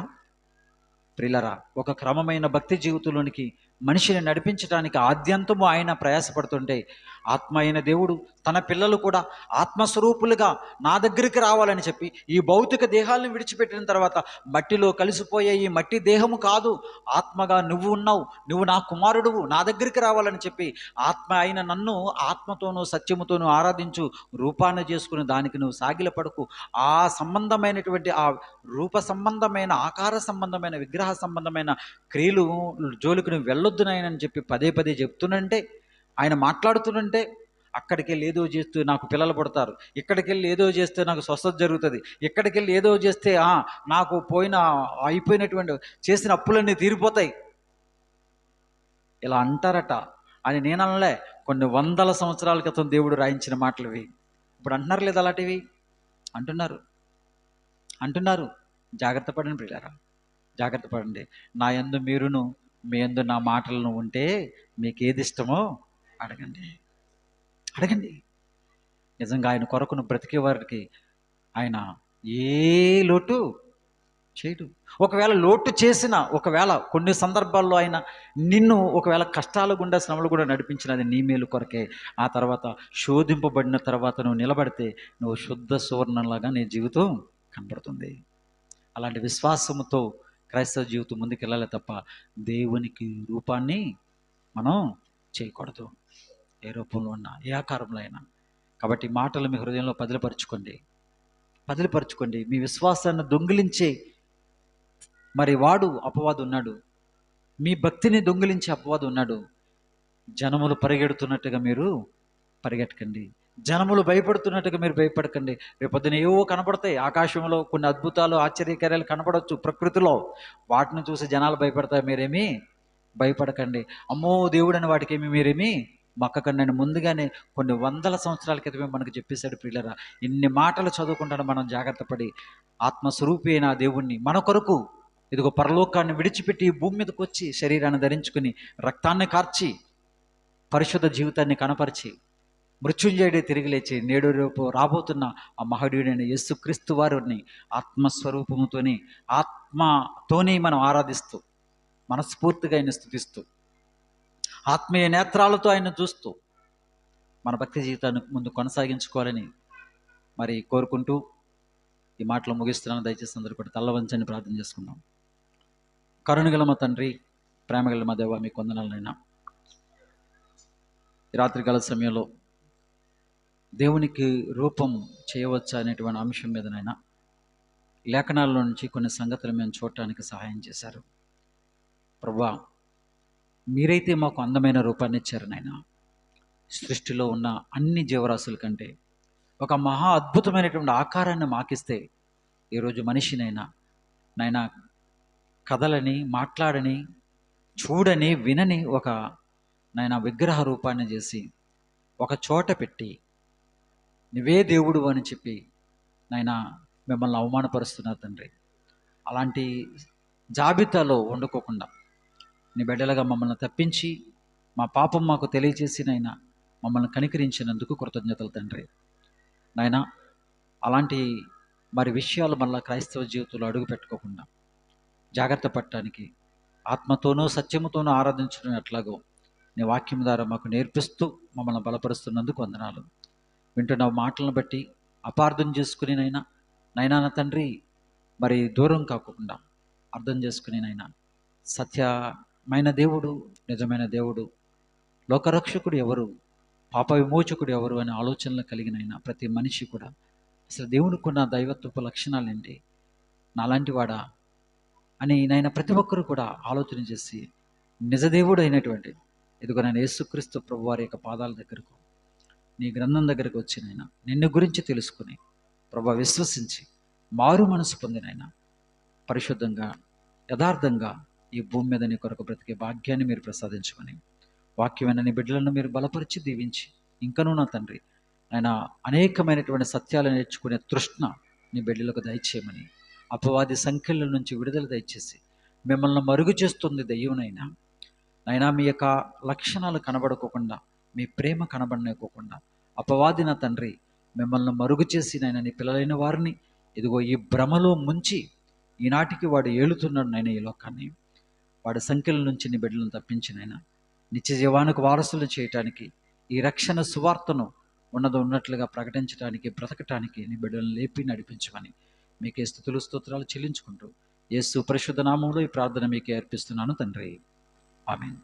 ప్రియులరా, ఒక క్రమమైన భక్తి జీవితంలోనికి మనిషిని నడిపించడానికి ఆద్యంతము ఆయన ప్రయాసపడుతుంటే, ఆత్మ అయిన దేవుడు తన పిల్లలు కూడా ఆత్మస్వరూపులుగా నా దగ్గరికి రావాలని చెప్పి ఈ భౌతిక దేహాలను విడిచిపెట్టిన తర్వాత మట్టిలో కలిసిపోయే ఈ మట్టి దేహము కాదు, ఆత్మగా నువ్వు ఉన్నావు, నువ్వు నా కుమారుడువు, నా దగ్గరికి రావాలని చెప్పి ఆత్మ అయిన నన్ను ఆత్మతోనూ సత్యముతోనూ ఆరాధించు, రూపాన్ని చేసుకుని దానికి నువ్వు సాగిలపడకు, ఆ సంబంధమైనటువంటి ఆ రూప సంబంధమైన, ఆకార సంబంధమైన, విగ్రహ సంబంధమైన క్రియలు జోలికి నువ్వు వెళ్ళొద్దునని చెప్పి పదే చెప్తున్నంటే, ఆయన మాట్లాడుతున్నంటే, అక్కడికి వెళ్ళి ఏదో చేస్తూ నాకు పిల్లలు పుడతారు, ఇక్కడికి వెళ్ళి ఏదో చేస్తే నాకు స్వస్థత జరుగుతుంది, ఇక్కడికి వెళ్ళి ఏదో చేస్తే నాకు అయిపోయినటువంటి చేసిన అప్పులన్నీ తీరిపోతాయి, ఇలా అంటారట అని నేను అనలే. కొన్ని వందల సంవత్సరాల క్రితం దేవుడు రాయించిన మాటలు ఇవి. ఇప్పుడు అంటున్నారు లేదా? అలాంటివి అంటున్నారు. జాగ్రత్త పడండి ప్రియులారా, జాగ్రత్త పడండి. నా యందు మీరును, మీ యందు నా మాటలను ఉంటే మీకు ఏది ఇష్టమో అడగండి. నిజంగా ఆయన కొరకును బ్రతికే వారికి ఆయన ఏ లోటు చేయడు. ఒకవేళ లోటు చేసిన, ఒకవేళ కొన్ని సందర్భాల్లో ఆయన నిన్ను ఒకవేళ కష్టాల గుండా, శ్రమలు కూడా నడిపించినది నీ మేలు కొరకే. ఆ తర్వాత శోధింపబడిన తర్వాత నువ్వు నిలబడితే నువ్వు శుద్ధ సువర్ణంలాగా నీ జీవితం కనబడుతుంది. అలాంటి విశ్వాసముతో క్రైస్తవ జీవితం ముందుకెళ్ళాలి తప్ప దేవునికి రూపాన్ని మనం చేయకూడదు, ఏ రూపంలో ఉన్నా, ఏ ఆకారంలో అయినా. కాబట్టి మాటలు మీ హృదయంలో పదిలిపరుచుకోండి. మీ విశ్వాసాన్ని దొంగిలించే మరి వాడు అపవాదు ఉన్నాడు, మీ భక్తిని దొంగిలించే అపవాదు ఉన్నాడు. జనములు పరిగెడుతున్నట్టుగా మీరు పరిగెట్టకండి, జనములు భయపడుతున్నట్టుగా మీరు భయపడకండి. రేపొద్దున ఏవో కనపడతాయి, ఆకాశంలో కొన్ని అద్భుతాలు, ఆశ్చర్యకార్యాలు కనపడవచ్చు ప్రకృతిలో, వాటిని చూసి జనాలు భయపడతాయి, మీరేమీ భయపడకండి. అమ్మో దేవుడని వాటికి మీరేమీ మొక్కకండి. ముందుగానే కొన్ని వందల సంవత్సరాల క్రితమే మనకు చెప్పేశాడు. ప్రియులరా, ఇన్ని మాటలు చదువుకుంటాను మనం జాగ్రత్త పడి ఆత్మస్వరూపి అయిన దేవుణ్ణి మన కొరకు ఇదిగో పరలోకాన్ని విడిచిపెట్టి ఈ భూమి మీదకి వచ్చి శరీరాన్ని ధరించుకుని రక్తాన్ని కార్చి పరిశుద్ధ జీవితాన్ని కనపరిచి మృత్యుంజయుడే తిరిగి లేచి నేడు రేపు రాబోతున్న ఆ మహనీయుడైన యేసుక్రీస్తు వారిని ఆత్మతోనే మనం ఆరాధిస్తూ, మనస్ఫూర్తిగా ఆయన స్తుతిస్తూ, ఆత్మీయ నేత్రాలతో ఆయన చూస్తూ మన భక్తి జీవితాన్ని ముందు కొనసాగించుకోవాలని మరి కోరుకుంటూ ఈ మాటలు ముగిస్తున్నాను. దయచేసి అందరూ కూడా తల్ల వంచని ప్రార్థన చేసుకుందాం. కరుణగల మా తండ్రి, ప్రేమగల మా దేవ, మీకు వందనాలనైనా ఈ రాత్రికాల సమయంలో దేవునికి రూపం చేయవచ్చా అనేటువంటి అంశం మీదనైనా లేఖనాల్లో నుంచి కొన్ని సంగతులు మేము చూడటానికి సహాయం చేశారు. ప్రభువా, మీరైతే మాకు అందమైన రూపాన్ని ఇచ్చారు నాయన. సృష్టిలో ఉన్న అన్ని జీవరాశుల కంటే ఒక మహా అద్భుతమైనటువంటి ఆకారాన్ని మాకిస్తే ఈరోజు మనిషినైనా నాయన కథలని, మాట్లాడని, చూడని, వినని ఒక నాయన విగ్రహ రూపాన్ని చేసి ఒక చోట పెట్టి నువ్వే దేవుడు అని చెప్పి నాయన మిమ్మల్ని అవమానపరుస్తున్నారు తండ్రి. అలాంటి జాబితాలో వండుకోకుండా నీ బిడ్డలుగా మమ్మల్ని తప్పించి మా పాపం మాకు తెలియజేసి నాయన మమ్మల్ని కనికరించినందుకు కృతజ్ఞతలు తండ్రి. నాయన అలాంటి మరి విషయాలు మళ్ళీ క్రైస్తవ జీవితంలో అడుగు పెట్టుకోకుండా జాగ్రత్త పడటానికి ఆత్మతోనూ సత్యముతోనూ ఆరాధించడం ఎట్లాగో నీ వాక్యం ద్వారా మాకు నేర్పిస్తూ మమ్మల్ని బలపరుస్తున్నందుకు వందనాలు. వింటున్న మాటలను బట్టి అపార్థం చేసుకుని నైనా నా తండ్రి మరి దూరం కాకుండా అర్థం చేసుకుని సత్యమైన దేవుడు, నిజమైన దేవుడు, లోకరక్షకుడు ఎవరు, పాప విమోచకుడు ఎవరు అనే ఆలోచనలు కలిగినైనా ప్రతి మనిషి కూడా అసలు దేవుడికి ఉన్న దైవత్వపు లక్షణాలు ఏంటి, నాలాంటి వాడా అని ప్రతి ఒక్కరూ కూడా ఆలోచన చేసి నిజదేవుడు అయినటువంటి ఇదిగో యేసుక్రీస్తు ప్రభు వారి యొక్క పాదాల దగ్గరకు, నీ గ్రంథం దగ్గరకు వచ్చి నిన్ను గురించి తెలుసుకుని ప్రభు విశ్వసించి మారు మనసు పొందినైనా పరిశుద్ధంగా యథార్థంగా ఈ భూమి మీద నీ కొరకు బ్రతికే భాగ్యాన్ని మీరు ప్రసాదించమని, వాక్యమైన నీ బిడ్డలను మీరు బలపరిచి దీవించి ఇంకనూ నా తండ్రి అనేకమైనటువంటి సత్యాలు నేర్చుకునే తృష్ణ నీ బిడ్డలకు దయచేయమని, అపవాది సంఖ్యల నుంచి విడుదల దయచేసి మిమ్మల్ని మరుగు చేస్తుంది దయ్యంనైనా మీ యొక్క లక్షణాలు కనబడుకోకుండా, మీ ప్రేమ కనబడలేకోకుండా అపవాది నా తండ్రి మిమ్మల్ని మరుగు చేసి నీ పిల్లలైన వారిని ఇదిగో ఈ భ్రమలో ముంచి ఈనాటికి వాడు ఏలుతున్నాడు ఈ లోకాన్ని. వాడి సంఖ్యల నుంచి నీ బిడ్డలను తప్పించి నిత్య జీవానికి వారసులు చేయటానికి, ఈ రక్షణ సువార్తను ఉన్నట్లుగా ప్రకటించడానికి, బ్రతకటానికి నీ బిడ్డలను లేపి నడిపించమని మీకే స్తుతులు స్తోత్రాలు చెల్లించుకుంటూ యేసు పరిశుద్ధ నామములో ఈ ప్రార్థన మీకే అర్పిస్తున్నాను తండ్రి. ఆమేన్.